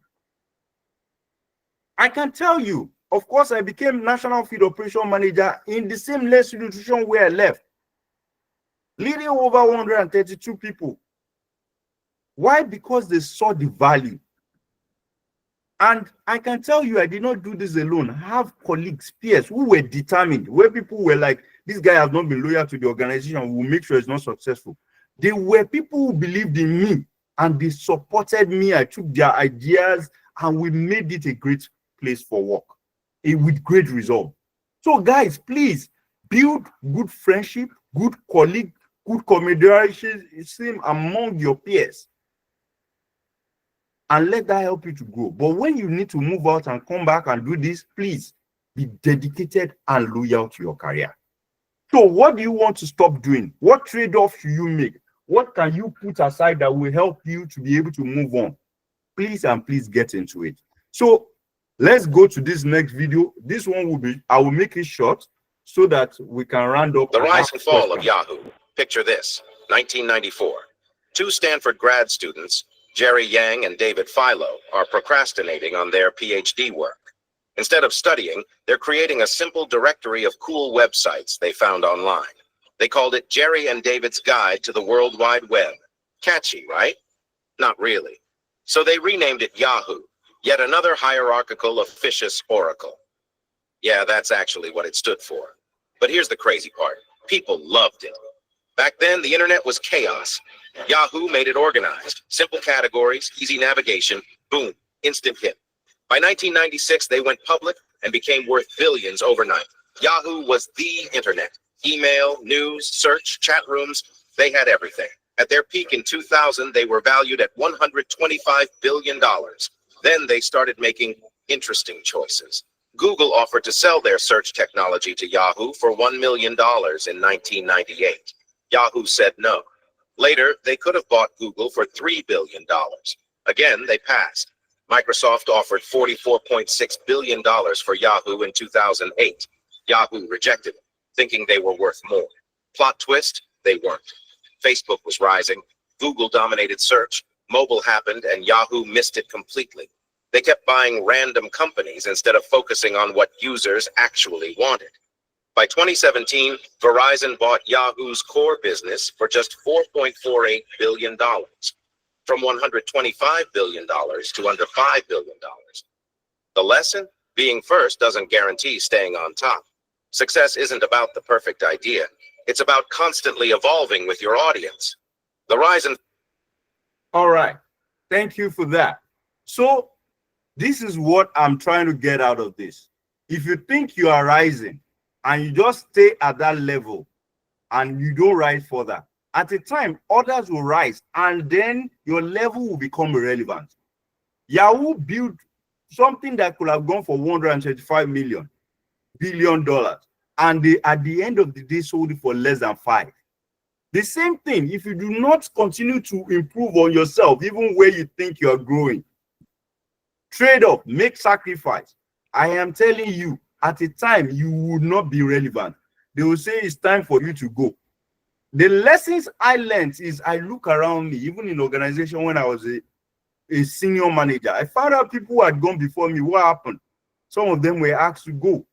I can tell you, of course, I became National Field Operation Manager in the same institution where I left, leading over 132 people. Why? Because they saw the value. And I can tell you, I did not do this alone. I have colleagues, peers who were determined, where people were like, this guy has not been loyal to the organization, we'll make sure it's not successful. They were people who believed in me, and they supported me. I took their ideas, and we made it a great place for work, with great result. So guys, please build good friendship, good colleague, good camaraderie among your peers, and let that help you to grow. But when you need to move out and come back and do this, please be dedicated and loyal to your career. So what do you want to stop doing? What trade-off should you make? What can you put aside that will help you to be able to move on? Please and please get into it. So let's go to this next video. This one will be, I will make it short so that we can round up. The rise and fall of Yahoo. Picture this, 1994. 2 Stanford grad students, Jerry Yang and David Philo, are procrastinating on their PhD work. Instead of studying, they're creating a simple directory of cool websites they found online. They called it Jerry and David's Guide to the World Wide Web. Catchy, right? Not really. So they renamed it Yahoo, yet another hierarchical, officious oracle. Yeah, that's actually what it stood for. But here's the crazy part. People loved it. Back then, the internet was chaos. Yahoo made it organized. Simple categories, easy navigation, boom, instant hit. By 1996, they went public and became worth billions overnight. Yahoo was the internet. Email, news, search, chat rooms, they had everything. At their peak in 2000, they were valued at $125 billion. Then they started making interesting choices. Google offered to sell their search technology to Yahoo for $1 million in 1998. Yahoo said no. Later, they could have bought Google for $3 billion. Again, they passed. Microsoft offered $44.6 billion for Yahoo in 2008. Yahoo rejected it, thinking they were worth more. Plot twist, they weren't. Facebook was rising, Google dominated search, mobile happened, and Yahoo missed it completely. They kept buying random companies instead of focusing on what users actually wanted. By 2017, Verizon bought Yahoo's core business for just $4.48 billion, from $125 billion to under $5 billion. The lesson? Being first doesn't guarantee staying on top. Success isn't about the perfect idea. It's about constantly evolving with your audience. The rise and... All right. Thank you for that. So this is what I'm trying to get out of this. If you think you are rising and you just stay at that level and you don't rise further, At a time, others will rise, and then your level will become irrelevant. Yahoo built something that could have gone for $125 billion, and they, at the end of the day, sold it for less than 5. The same thing, if you do not continue to improve on yourself, even where you think you are growing, trade off, make sacrifice. I am telling you, at a time, you would not be relevant. They will say it's time for you to go. The lessons I learned is I look around me, even in organization when I was a senior manager. I found out people who had gone before me. What happened? Some of them were asked to go.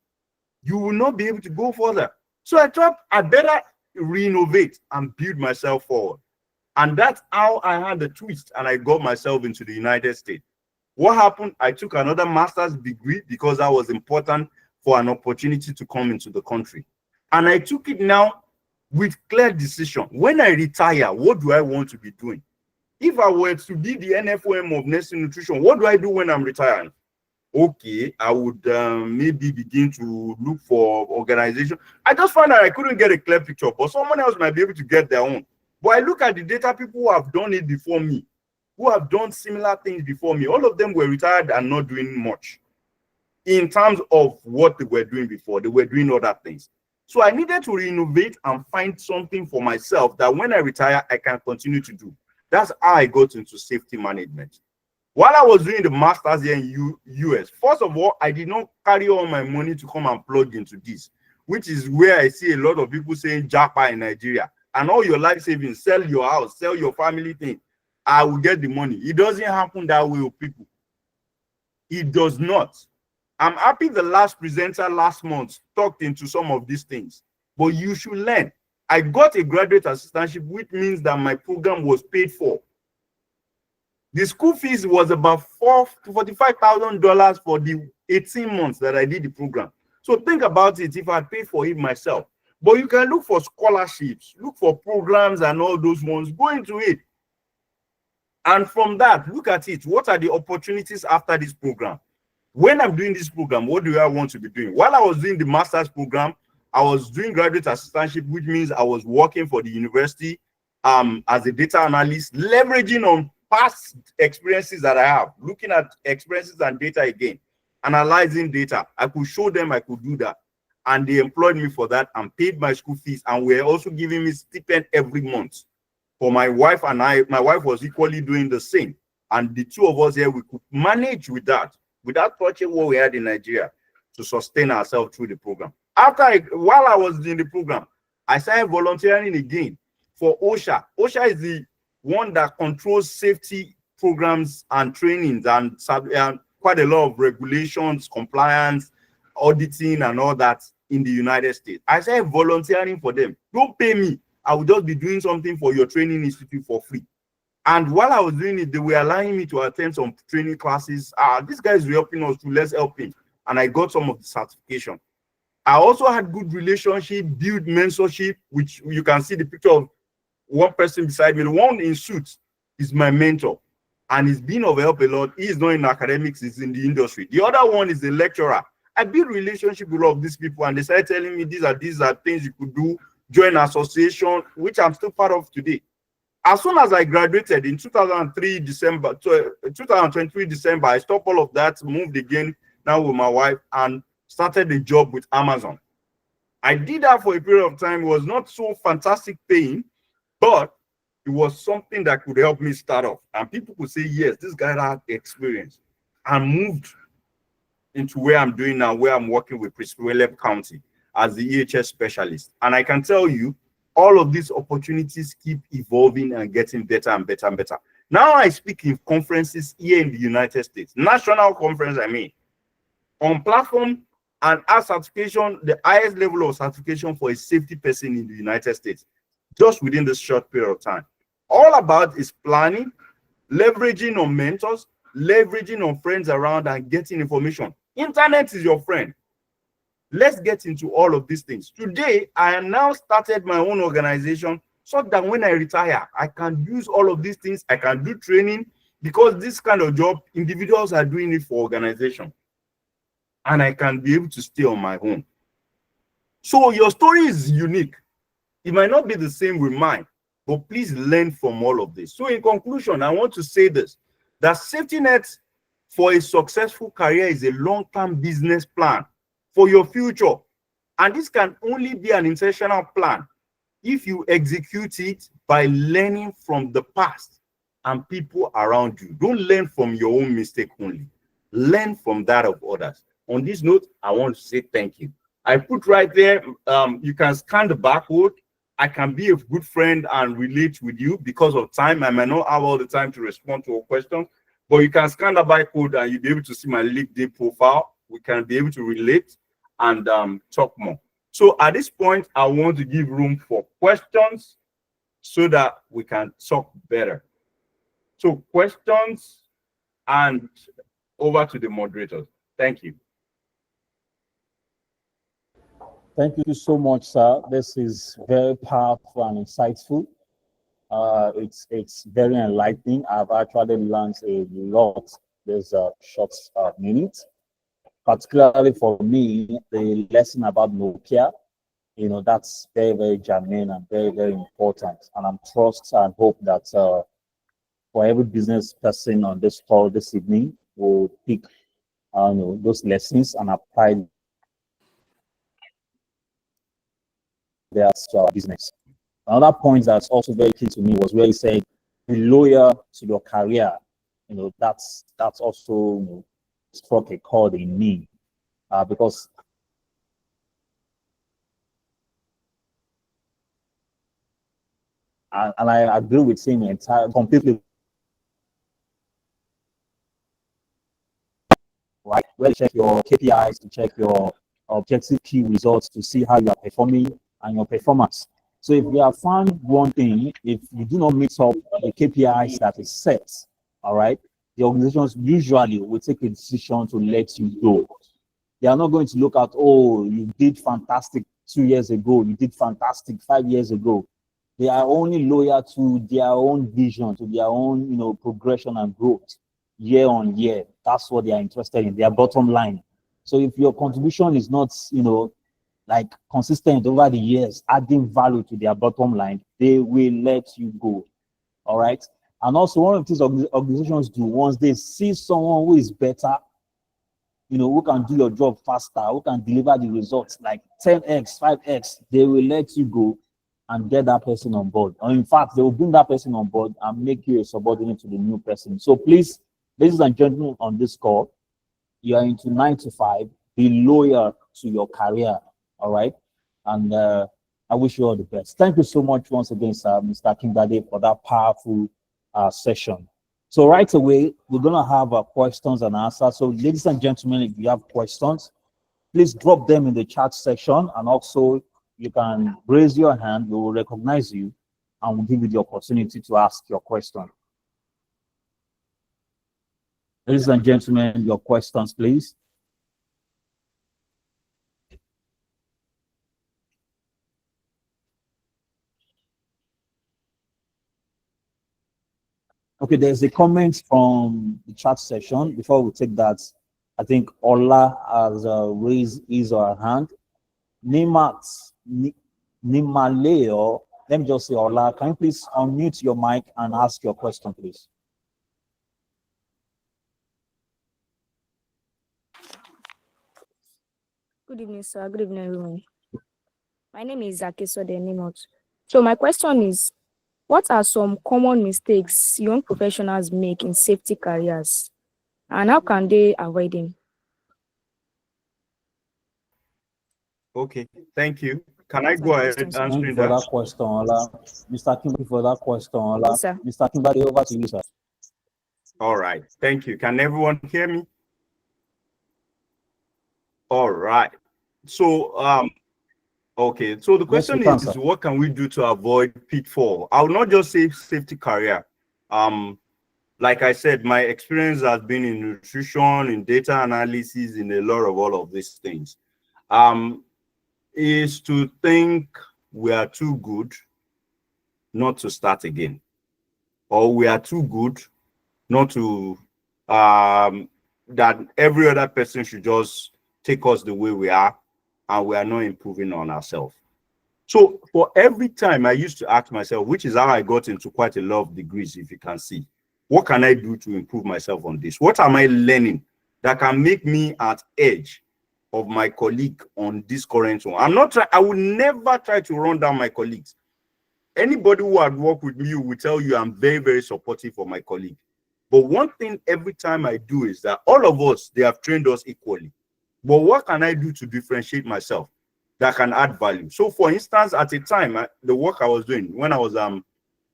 You will not be able to go further. So I thought I better renovate and build myself forward. And that's how I had the twist and I got myself into the United States. What happened? I took another master's degree because that was important for an opportunity to come into the country. And I took it now with clear decision. When I retire, what do I want to be doing? If I were to be the NFOM of nursing nutrition, what do I do when I'm retiring? Okay, I would maybe begin to look for organization. I just found out I couldn't get a clear picture, but someone else might be able to get their own. But I look at the data, people who have done it before me, who have done similar things before me, all of them were retired and not doing much. In terms of what they were doing before, they were doing other things. So I needed to renovate and find something for myself that when I retire, I can continue to do. That's how I got into safety management. While I was doing the master's here in US, first of all, I did not carry all my money to come and plug into this, which is where I see a lot of people saying Japa in Nigeria. And all your life savings, sell your house, sell your family thing, I will get the money. It doesn't happen that way with people. It does not. I'm happy the last presenter last month talked into some of these things, but you should learn. I got a graduate assistantship, which means that my program was paid for. The school fees was about $45,000 for the 18 months that I did the program. So think about it if I paid for it myself. But you can look for scholarships, look for programs and all those ones, go into it. And from that, look at it. What are the opportunities after this program? When I'm doing this program, what do I want to be doing? While I was doing the master's program, I was doing graduate assistantship, which means I was working for the university as a data analyst, leveraging on past experiences that I have, looking at experiences and data again, analyzing data. I could show them I could do that. And they employed me for that and paid my school fees. And were also giving me stipend every month. For my wife and I, my wife was equally doing the same. And the two of us here, we could manage with that, without touching what we had in Nigeria, to sustain ourselves through the program. While I was in the program, I started volunteering again for OSHA. OSHA is the one that controls safety programs and trainings and quite a lot of regulations, compliance, auditing, and all that in the United States. I started volunteering for them. Don't pay me. I will just be doing something for your training institute for free. And while I was doing it, they were allowing me to attend some training classes. These guys were helping us to let's help him. And I got some of the certification. I also had good relationship, build mentorship, which you can see the picture of one person beside me. The one in suits is my mentor. And he's been of help a lot. He's not in academics, he's in the industry. The other one is a lecturer. I built relationship with all of these people, and they started telling me these are things you could do, join association, which I'm still part of today. As soon as I graduated in 2023 December, I stopped all of that, moved again now with my wife, and started a job with Amazon. I did that for a period of time. It was not so fantastic paying, but it was something that could help me start off. And people could say, yes, this guy had experience, and moved into where I'm doing now, where I'm working with Alef County as the EHS specialist. And I can tell you, all of these opportunities keep evolving and getting better and better and better. Now I speak in conferences here in the United States, national conference, I mean, on platform and as certification, the highest level of certification for a safety person in the United States, just within this short period of time. All about is planning, leveraging on mentors, leveraging on friends around, and getting information. Internet is your friend. Let's get into all of these things. Today, I have now started my own organization so that when I retire, I can use all of these things. I can do training, because this kind of job, individuals are doing it for organization. And I can be able to stay on my own. So your story is unique. It might not be the same with mine, but please learn from all of this. So in conclusion, I want to say this, that safety net for a successful career is a long-term business plan for your future. And this can only be an intentional plan if you execute it by learning from the past and people around you. Don't learn from your own mistake only. Learn from that of others. On this note, I want to say thank you. I put right there, you can scan the barcode. I can be a good friend and relate with you. Because of time, I may not have all the time to respond to a question, but you can scan the barcode and you'll be able to see my LinkedIn profile. We can be able to relate and talk more. So at this point, I want to give room for questions so that we can talk better. So questions, and over to the moderators. Thank you. Thank you so much, sir. This is very powerful and insightful. It's very enlightening. I've actually learned a lot this short minute, particularly for me, the lesson about Nokia. You know, that's very, very germane and very, very important. And I'm trust and hope that for every business person on this call this evening will pick those lessons and apply their business. Another point that's also very key to me was where he said, be loyal to your career. You know, that's also struck a chord in me because and I agree with him completely. Right, where you check your KPIs, to check your objective key results to see how you are performing and your performance. So if you have found one thing, if you do not meet up the KPIs that is set, all right, the organizations usually will take a decision to let you go. They are not going to look at, oh, you did fantastic 2 years ago, you did fantastic 5 years ago. They are only loyal to their own vision, to their own, progression and growth year on year. That's what they are interested in, their bottom line. So if your contribution is not, like consistent over the years, adding value to their bottom line, they will let you go. All right. And also, one of the things organizations do once they see someone who is better, who can do your job faster, who can deliver the results like 10x, 5x, they will let you go and get that person on board. Or in fact, they will bring that person on board and make you a subordinate to the new person. So please, ladies and gentlemen on this call, you are into 9 to 5, be loyal to your career. All right. And I wish you all the best. Thank you so much once again, sir, Mr. Kingbade, for that powerful session. So right away, we're going to have questions and answers. So ladies and gentlemen, if you have questions, please drop them in the chat section. And also, you can raise your hand. We will recognize you and we'll give you the opportunity to ask your question. Ladies and gentlemen, your questions, please. Okay, there's a comment from the chat section. Before we take that, I think Ola has raised his or her hand. Nimaleo, let me just say, Ola, can you please unmute your mic and ask your question, please? Good evening, sir. Good evening, everyone. My name is Zakiso Denimot. So my question is, what are some common mistakes young professionals make in safety careers, and how can they avoid them? Okay, thank you. Can I go ahead answering that? That question, Ola. Mr. Kimberly, for that question, Ola. Yes, sir. Mr. Kimberly, over to you, sir. All right, thank you. Can everyone hear me? All right. So, okay. So the question is, what can we do to avoid pitfall? I will not just say safety career. Like I said, my experience has been in nutrition, in data analysis, in a lot of all of these things. Is to think we are too good not to start again, or we are too good not to that every other person should just take us the way we are, and we are not improving on ourselves. So for every time I used to ask myself, which is how I got into quite a lot of degrees, if you can see, what can I do to improve myself on this? What am I learning that can make me at edge of my colleague on this current one? I will never try to run down my colleagues. Anybody who had worked with me will tell you I'm very, very supportive of my colleague. But one thing every time I do is that all of us, they have trained us equally. But what can I do to differentiate myself that can add value? So for instance, at a time, the work I was doing when I was a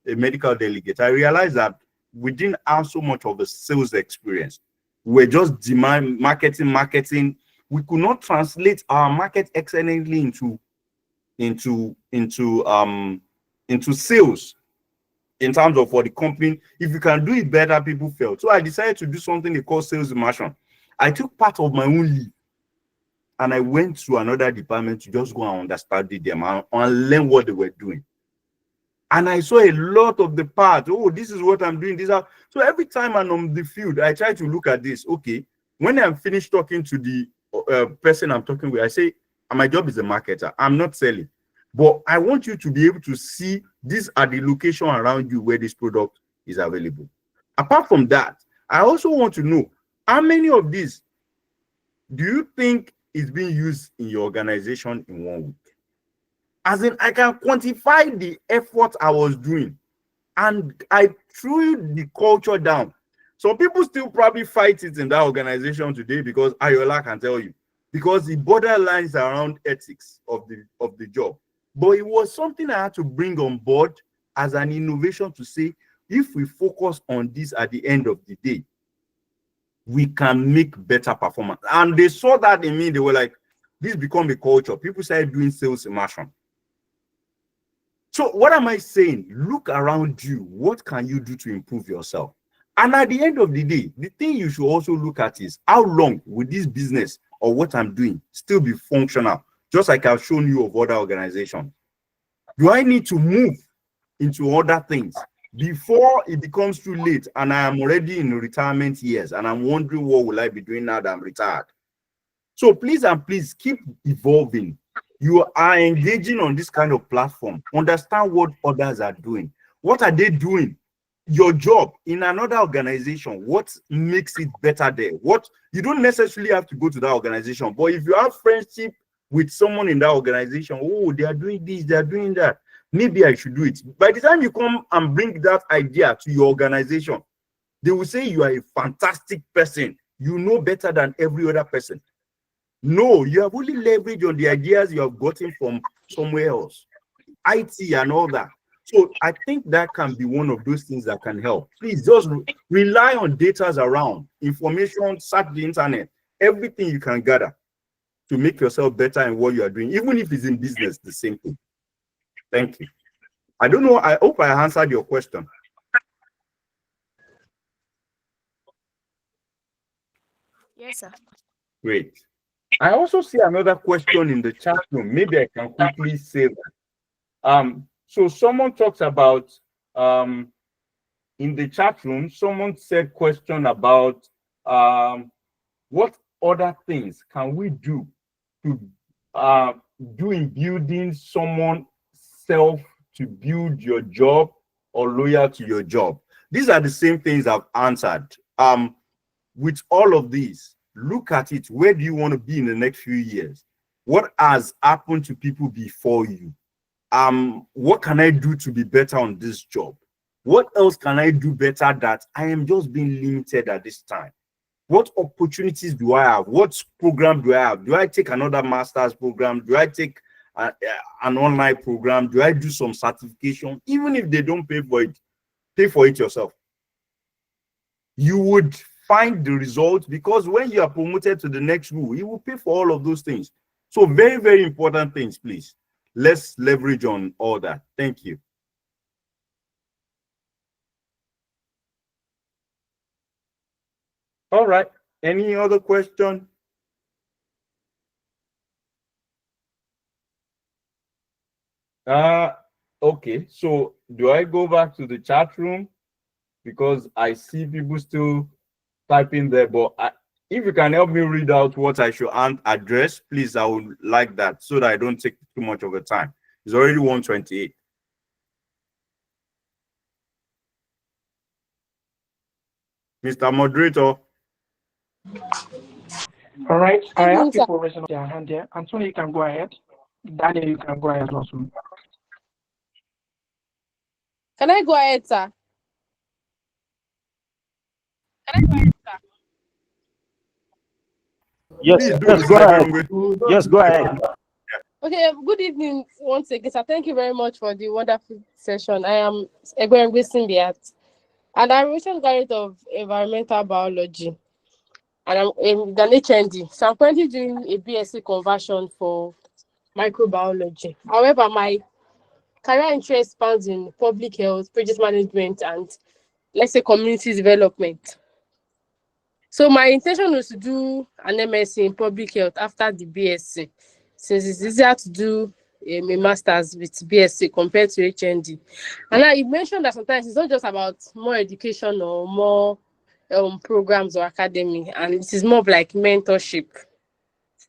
medical delegate, I realized that we didn't have so much of a sales experience. We're just demand marketing. We could not translate our market excellently into sales in terms of for the company. If you can do it better, people fail. So I decided to do something they call sales immersion. I took part of my own leave and I went to another department to just go and understand them and learn what they were doing. And I saw a lot of the parts. Oh, this is what I'm doing. So every time I'm on the field, I try to look at this. Okay, when I'm finished talking to the person I'm talking with, I say, my job is a marketer. I'm not selling. But I want you to be able to see these are the location around you where this product is available. Apart from that, I also want to know how many of these do you think is being used in your organization in 1 week? As in, I can quantify the effort I was doing and I threw the culture down. Some people still probably fight it in that organization today because Ayola can tell you, because the borderlines around ethics of the job. But it was something I had to bring on board as an innovation to say, if we focus on this at the end of the day, we can make better performance. And they saw that in me. They were like, this become a culture. People started doing sales immersion. So what am I saying? Look around you. What can you do to improve yourself? And at the end of the day, the thing you should also look at is how long will this business or what I'm doing still be functional? Just like I've shown you of other organizations. Do I need to move into other things before it becomes too late and I am already in retirement years and I'm wondering what will I be doing now that I'm retired? So please and please keep evolving. You are engaging on this kind of platform. Understand what others are doing. What are they doing? Your job in another organization, what makes it better there? What you don't necessarily have to go to that organization, but if you have friendship with someone in that organization, oh, they are doing this, they are doing that, maybe I should do it. By the time you come and bring that idea to your organization, they will say you are a fantastic person. You know better than every other person. No, you have only leveraged on the ideas you have gotten from somewhere else, IT and all that. So I think that can be one of those things that can help. Please just rely on data around, information, search the internet, everything you can gather to make yourself better in what you are doing, even if it's in business, the same thing. Thank you. I don't know. I hope I answered your question. Yes, sir. Great. I also see another question in the chat room. Maybe I can quickly say that. So someone talks about in the chat room, someone said question about what other things can we do to do in building someone self to build your job or loyal to your job. These are the same things I've answered. With all of these, look at it. Where do you want to be in the next few years? What has happened to people before you? What can I do to be better on this job? What else can I do better that I am just being limited at this time? What opportunities do I have? What program do I have? Do I take another master's program? Do I take an online program? Do I do some certification? Even if they don't pay for it yourself. You would find the results, because when you are promoted to the next role, you will pay for all of those things. So very, very important things, please. Let's leverage on all that. Thank you. All right. Any other question? Okay. So do I go back to the chat room? Because I see people still typing there, but if you can help me read out what I should address, please, I would like that so that I don't take too much of the time. It's already 1:28. Mr. Moderator. All right, I have people raising their hand there. Antonio, you can go ahead. Daniel, you can go ahead also. Can I go ahead, sir? Yes, Please do, yes, go Mr. ahead. Ebengwe. Yes, go ahead. Okay, good evening once again, sir. Thank you very much for the wonderful session. I am Egwengwe Simbiat, and I'm a recent graduate of environmental biology, and I'm in an HND. So I'm currently doing a BSc conversion for microbiology. However, my career interest spans in public health, project management, and let's say community development. So my intention was to do an MSc in public health after the BSc, since it's easier to do a master's with BSc compared to HND. And now you mentioned that sometimes it's not just about more education or more programs or academy, and it is more of like mentorship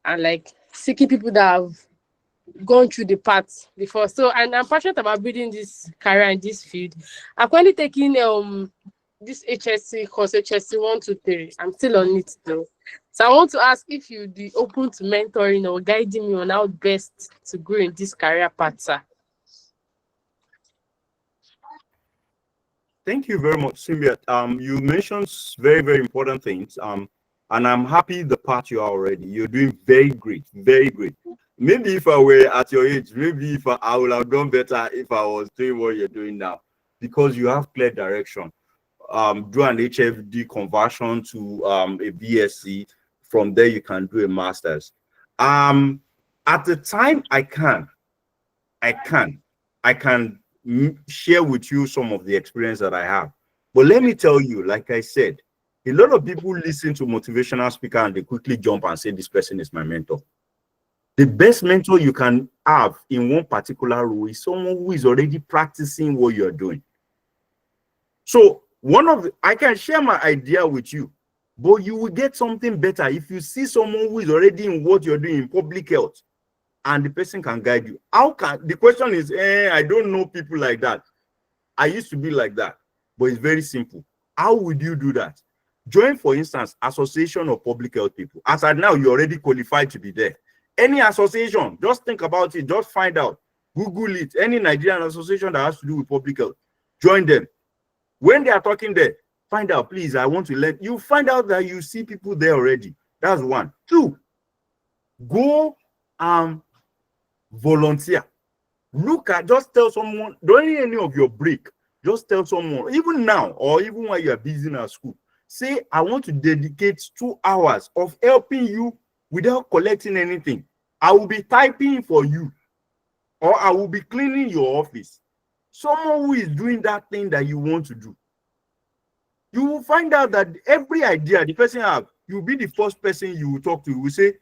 and like seeking people that have gone through the path before. So, and I'm passionate about building this career in this field. I'm currently taking this HSC course, HSC 123. I'm still on it though. So I want to ask if you'd be open to mentoring or guiding me on how best to grow in this career path, sir. Thank you very much, Symbiat. You mentioned very, very important things. And I'm happy the part you are already. You're doing very great, very great. Maybe if I were at your age, maybe if I would have done better if I was doing what you're doing now, because you have clear direction. Do an HFD conversion to a BSc. From there, you can do a master's. At the time, I can share with you some of the experience that I have. But let me tell you, like I said, a lot of people listen to motivational speaker and they quickly jump and say, this person is my mentor. The best mentor you can have in one particular role is someone who is already practicing what you're doing. So I can share my idea with you, but you will get something better if you see someone who is already in what you're doing in public health, and the person can guide you. The question is, I don't know people like that. I used to be like that, but it's very simple. How would you do that? Join, for instance, Association of Public Health People. As at now, you're already qualified to be there. Any association, just think about it, just find out, Google it, any Nigerian association that has to do with public health, join them. When they are talking there, find out, please, I want to learn. You find out that you see people there already. That's one. Two, go volunteer. Just tell someone during any of your break, just tell someone, even now or even while you are busy at school, say, I want to dedicate 2 hours of helping you without collecting anything. I will be typing for you, or I will be cleaning your office. Someone who is doing that thing that you want to do. You will find out that every idea the person have, you'll be the first person you will talk to. You will say,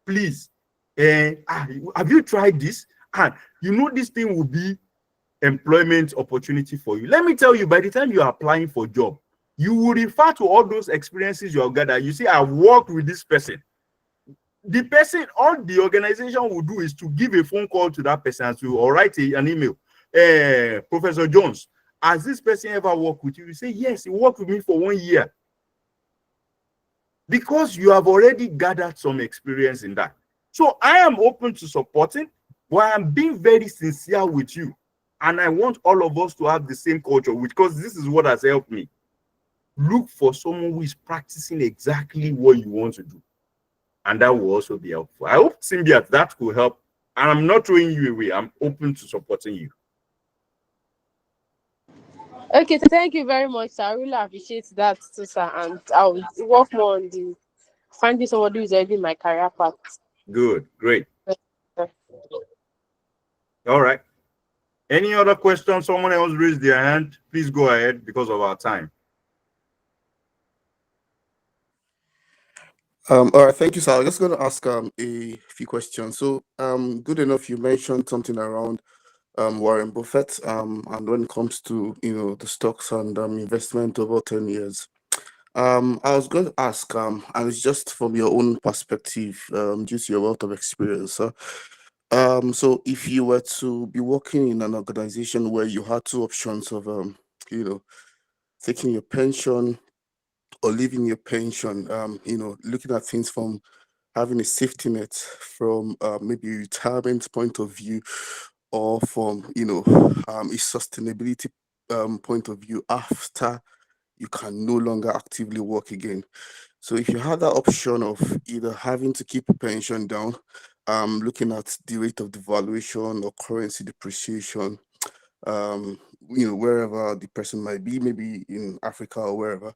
please, have you tried this? And you know this thing will be employment opportunity for you. Let me tell you, by the time you are applying for a job, you will refer to all those experiences you have gathered. You say, I've worked with this person. The person, all the organization will do is to give a phone call to that person or write an email. Professor Jones, has this person ever worked with you? You say, yes, he worked with me for 1 year. Because you have already gathered some experience in that. So I am open to supporting, but I'm being very sincere with you. And I want all of us to have the same culture, because this is what has helped me. Look for someone who is practicing exactly what you want to do. And that will also be helpful. I hope, Symbiat, that will help. And I'm not throwing you away. I'm open to supporting you. Okay, thank you very much, sir. I really appreciate that too, sir. And I'll work more on the finding somebody who's already in my career path. Good, great. All right. Any other questions? Someone else raised their hand. Please go ahead because of our time. All right, thank you, sir. I'm just going to ask a few questions. So, good enough, you mentioned something around Warren Buffett, and when it comes to the stocks and investment over 10 years. I was going to ask, and it's just from your own perspective, due to your wealth of experience. So if you were to be working in an organization where you had two options of, taking your pension or leaving your pension, looking at things from having a safety net from maybe a retirement point of view, or from a sustainability point of view after you can no longer actively work again. So if you had that option of either having to keep a pension down, looking at the rate of devaluation or currency depreciation, wherever the person might be, maybe in Africa or wherever,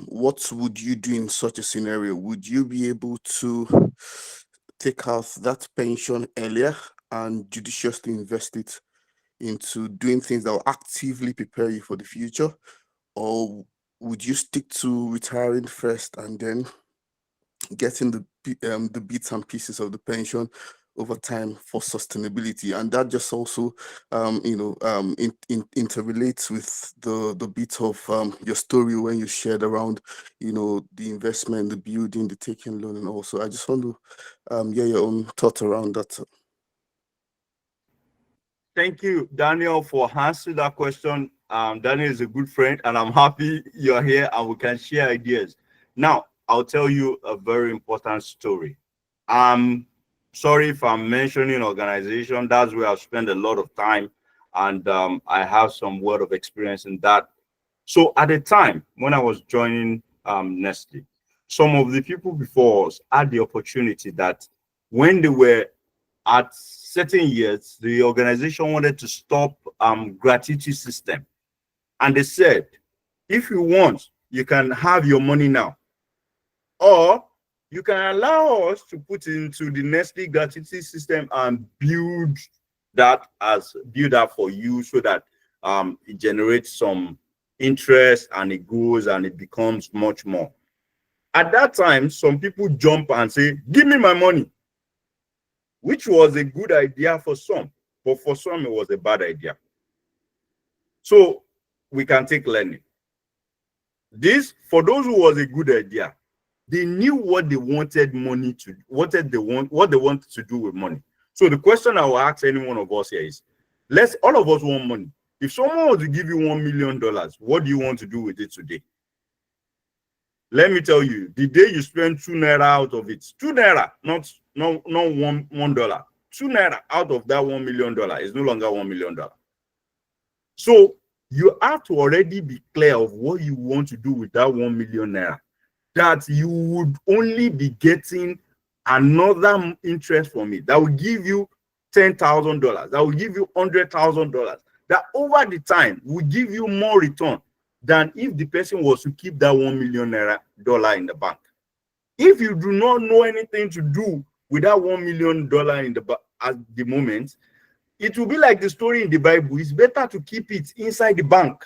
what would you do in such a scenario? Would you be able to take out that pension earlier and judiciously invest it into doing things that will actively prepare you for the future? Or would you stick to retiring first and then getting the bits and pieces of the pension over time for sustainability? And that just also interrelates with the bit of your story when you shared around the investment, the building, the taking loan, and also I just want to hear your own thoughts around that. Thank you, Daniel, for answering that question. Daniel is a good friend, and I'm happy you're here and we can share ideas. Now, I'll tell you a very important story. I'm sorry if I'm mentioning organization. That's where I've spent a lot of time, and I have some word of experience in that. So at the time when I was joining Nestle, some of the people before us had the opportunity that when they were at certain years, the organization wanted to stop gratuity system. And they said, if you want, you can have your money now. Or you can allow us to put into the Nestle gratuity system and build that for you so that it generates some interest and it goes and it becomes much more. At that time, some people jump and say, give me my money, which was a good idea for some, but for some it was a bad idea. So we can take learning. This, for those who was a good idea, they knew what they wanted money to, what they wanted to do with money. So the question I will ask any one of us here is, all of us want money. If someone was to give you $1 million, what do you want to do with it today? Let me tell you, the day you spend 2 naira out of it, 2 naira, not $1, 2 naira out of that $1 million is no longer $1 million. So you have to already be clear of what you want to do with that 1 million naira, that you would only be getting another interest from it that will give you $10,000, that will give you $100,000, that over the time will give you more return than if the person was to keep that $1 million naira in the bank. If you do not know anything to do with that $1 million in the at the moment, it will be like the story in the Bible. It's better to keep it inside the bank.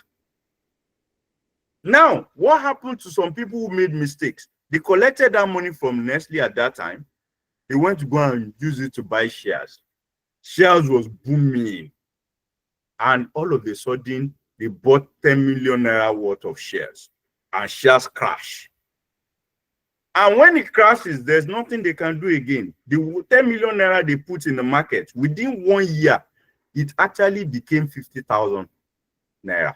Now, what happened to some people who made mistakes? They collected that money from Nestle at that time. They went to go and use it to buy shares. Shares was booming. And all of a sudden, they bought 10 million naira worth of shares. And shares crash. And when it crashes, there's nothing they can do again. The 10 million naira they put in the market, within 1 year, it actually became 50,000 naira.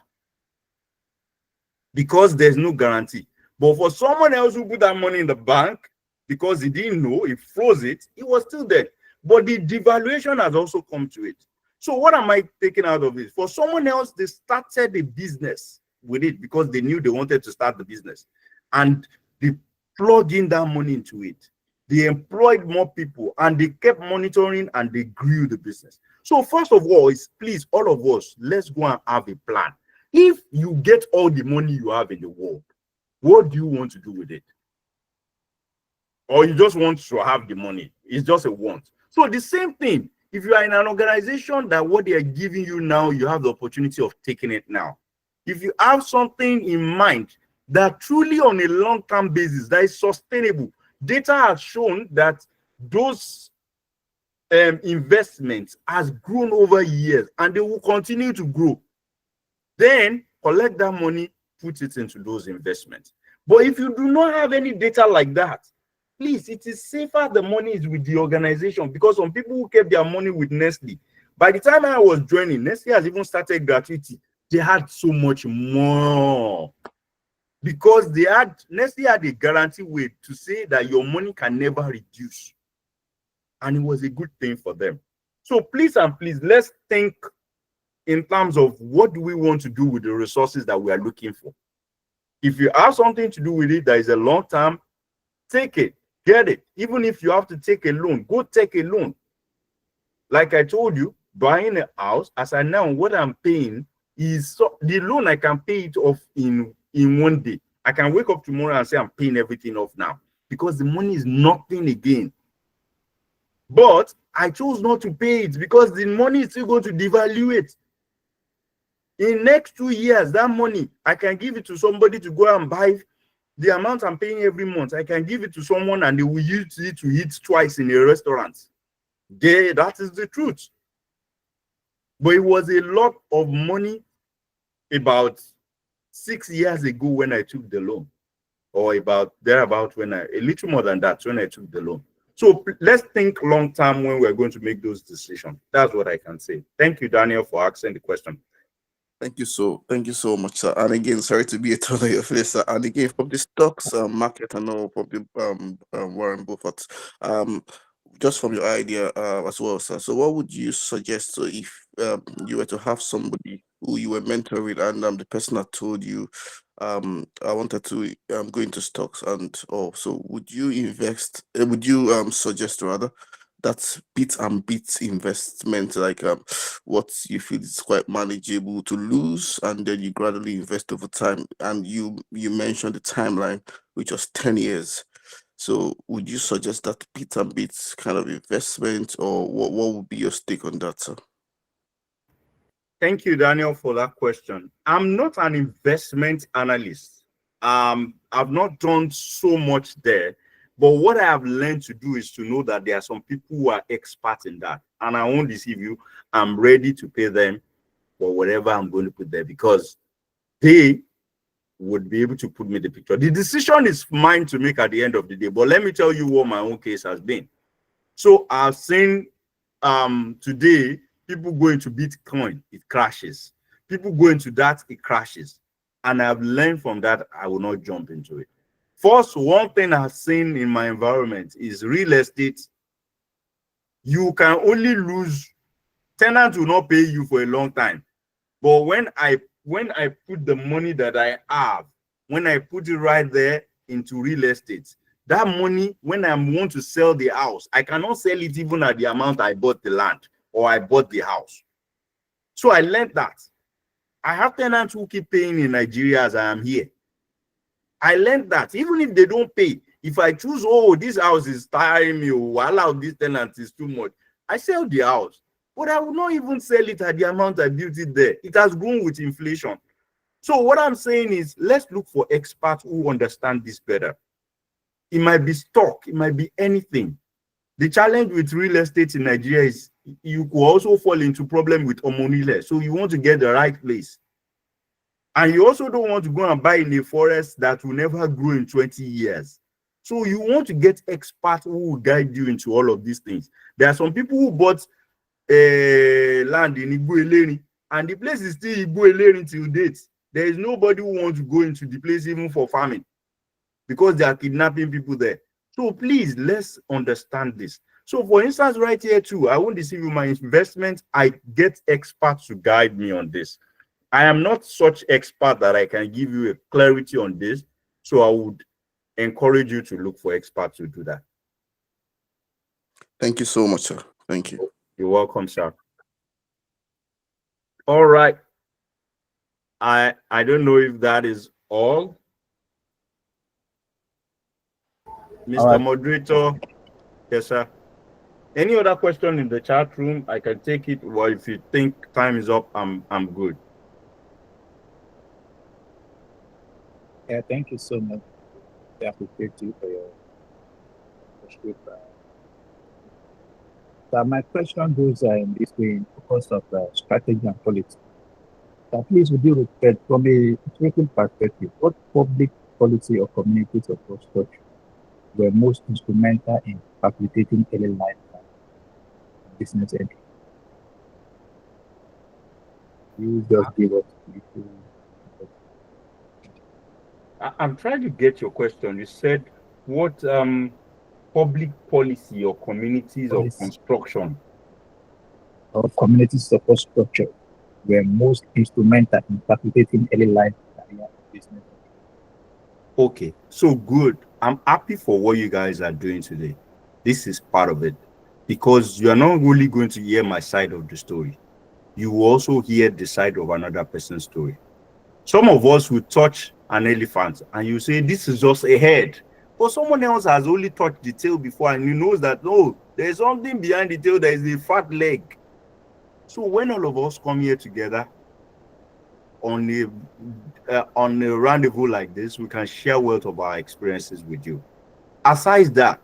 Because there's no guarantee. But for someone else who put that money in the bank, because he didn't know, he froze it, it was still there. But the devaluation has also come to it. So what am I taking out of it? For someone else, they started a business with it because they knew they wanted to start the business. And they plugged in that money into it. They employed more people and they kept monitoring and they grew the business. So first of all, is please, all of us, let's go and have a plan. If you get all the money you have in the world, what do you want to do with it? Or you just want to have the money? It's just a want. So the same thing, if you are in an organization that what they are giving you now, you have the opportunity of taking it now. If you have something in mind that truly on a long-term basis, that is sustainable, data has shown that those investments has grown over years and they will continue to grow. Then collect that money, put it into those investments. But if you do not have any data like that, please, it is safer the money is with the organization, because some people who kept their money with Nestle, by the time I was joining, Nestle has even started gratuity. They had so much more, because Nestle had a guarantee way to say that your money can never reduce. And it was a good thing for them. So please and please, let's think in terms of what do we want to do with the resources that we are looking for. If you have something to do with it that is a long term, take it, get it. Even if you have to take a loan, go take a loan. Like I told you, buying a house, as I know what I'm paying is the loan, I can pay it off in 1 day. I can wake up tomorrow and say I'm paying everything off now, because the money is nothing again. But I chose not to pay it because the money is still going to devaluate. In next 2 years, that money, I can give it to somebody to go and buy the amount I'm paying every month. I can give it to someone and they will use it to eat twice in a restaurant. That is the truth. But it was a lot of money about 6 years ago when I took the loan, or about thereabout a little more than that when I took the loan. So let's think long term when we're going to make those decisions. That's what I can say. Thank you, Daniel, for asking the question. Thank you so much, sir. And again, sorry to be a ton of your face, sir. And again, from the stocks market, I know from the Warren Buffett, just from your idea as well, sir. So, what would you suggest? So, if you were to have somebody who you were mentoring, and the person had told you, I wanted to go into stocks, and so would you invest? Would you suggest rather that bit and bit investment, like what you feel is quite manageable to lose, and then you gradually invest over time? And you mentioned the timeline, which was 10 years. So would you suggest that bit and bit kind of investment, or what would be your stake on that, sir? Thank you, Daniel, for that question. I'm not an investment analyst. I've not done so much there. But what I have learned to do is to know that there are some people who are experts in that. And I won't deceive you. I'm ready to pay them for whatever I'm going to put there, because they would be able to put me the picture. The decision is mine to make at the end of the day. But let me tell you what my own case has been. So I've seen today, people go into Bitcoin, it crashes. People go into that, it crashes. And I've learned from that, I will not jump into it. First, one thing I've seen in my environment is real estate. You can only lose, tenants will not pay you for a long time. But when I put the money that I have, when I put it right there into real estate, that money, when I want to sell the house, I cannot sell it even at the amount I bought the land or I bought the house. So I learned that. I have tenants who keep paying in Nigeria as I am here. I learned that even if they don't pay, if I choose, this house is tiring me, or allow this tenant is too much, I sell the house. But I will not even sell it at the amount I built it there. It has grown with inflation. So what I'm saying is, let's look for experts who understand this better. It might be stock, it might be anything. The challenge with real estate in Nigeria is you could also fall into problem with omonile. So you want to get the right place. And you also don't want to go and buy in a forest that will never grow in 20 years. So you want to get experts who will guide you into all of these things. There are some people who bought land in Igbo Eleri, and the place is still Igbo Eleri till date. There is nobody who wants to go into the place even for farming, because they are kidnapping people there. So please, let's understand this. So for instance, right here too, I won't deceive you, my investment, I get experts to guide me on this. I am not such expert that I can give you a clarity on this. So I would encourage you to look for experts to do that. Thank you so much, sir. Thank you. You're welcome, sir. All right. I don't know if that is all. Mr. right. Moderator. Yes, sir. Any other question in the chat room? I can take it. Or if you think time is up, I'm good. Yeah, thank you so much. I appreciate you for your leadership. So my question goes in this way, because of strategy and policy. So please, would you respect from a historical perspective, what public policy or community support structure were most instrumental in facilitating early life business entry? You just give us a little. I'm trying to get your question. You said what public policy or communities of Policy construction? or community support structure were most instrumental in facilitating early life career business entry? Okay, so good. I'm happy for what you guys are doing today. This is part of it because you are not only going to hear my side of the story, you will also hear the side of another person's story. Some of us will touch an elephant and you say, this is just a head. But someone else has only touched the tail before and he knows that, no, there's something behind the tail. There is a fat leg. So when all of us come here together on a rendezvous like this, we can share wealth of our experiences with you. Aside that,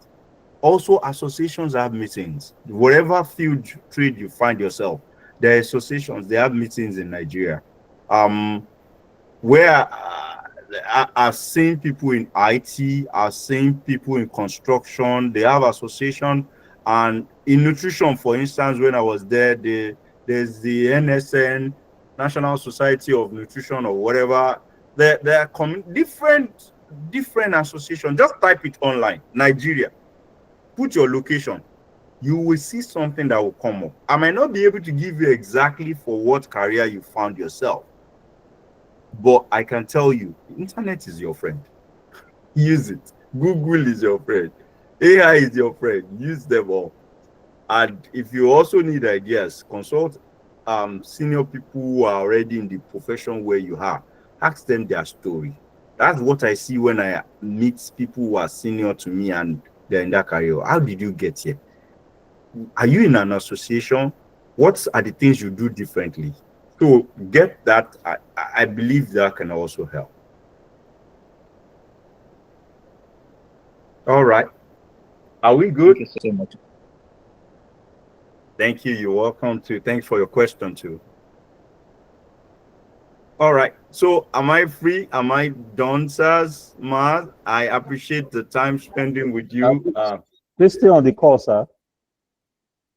also associations have meetings. Whatever field trade you find yourself, there are associations, they have meetings in Nigeria. Where I've seen people in IT, I've seen people in construction, they have association. And in nutrition, for instance, when I was there, there's the NSN, National Society of Nutrition or whatever. There are different associations. Just type it online, Nigeria. Put your location. You will see something that will come up. I might not be able to give you exactly for what career you found yourself, but I can tell you, the internet is your friend. Use it. Google is your friend. AI is your friend. Use them all. And if you also need ideas, consult senior people who are already in the profession where you are. Ask them their story. That's what I see when I meet people who are senior to me and they're in that career. How did you get here? Are you in an association? What are the things you do differently? So get that. I believe that can also help. All right. Are we good? Thank you so much. Thank you. You're welcome too. Thanks for your question too. All right. So am I free? Am I done, sirs? Ma, I appreciate the time spending with you. Please stay on the call, sir.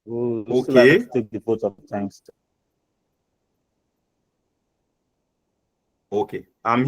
We'll still like Okay. to take the vote of thanks. Okay. I'm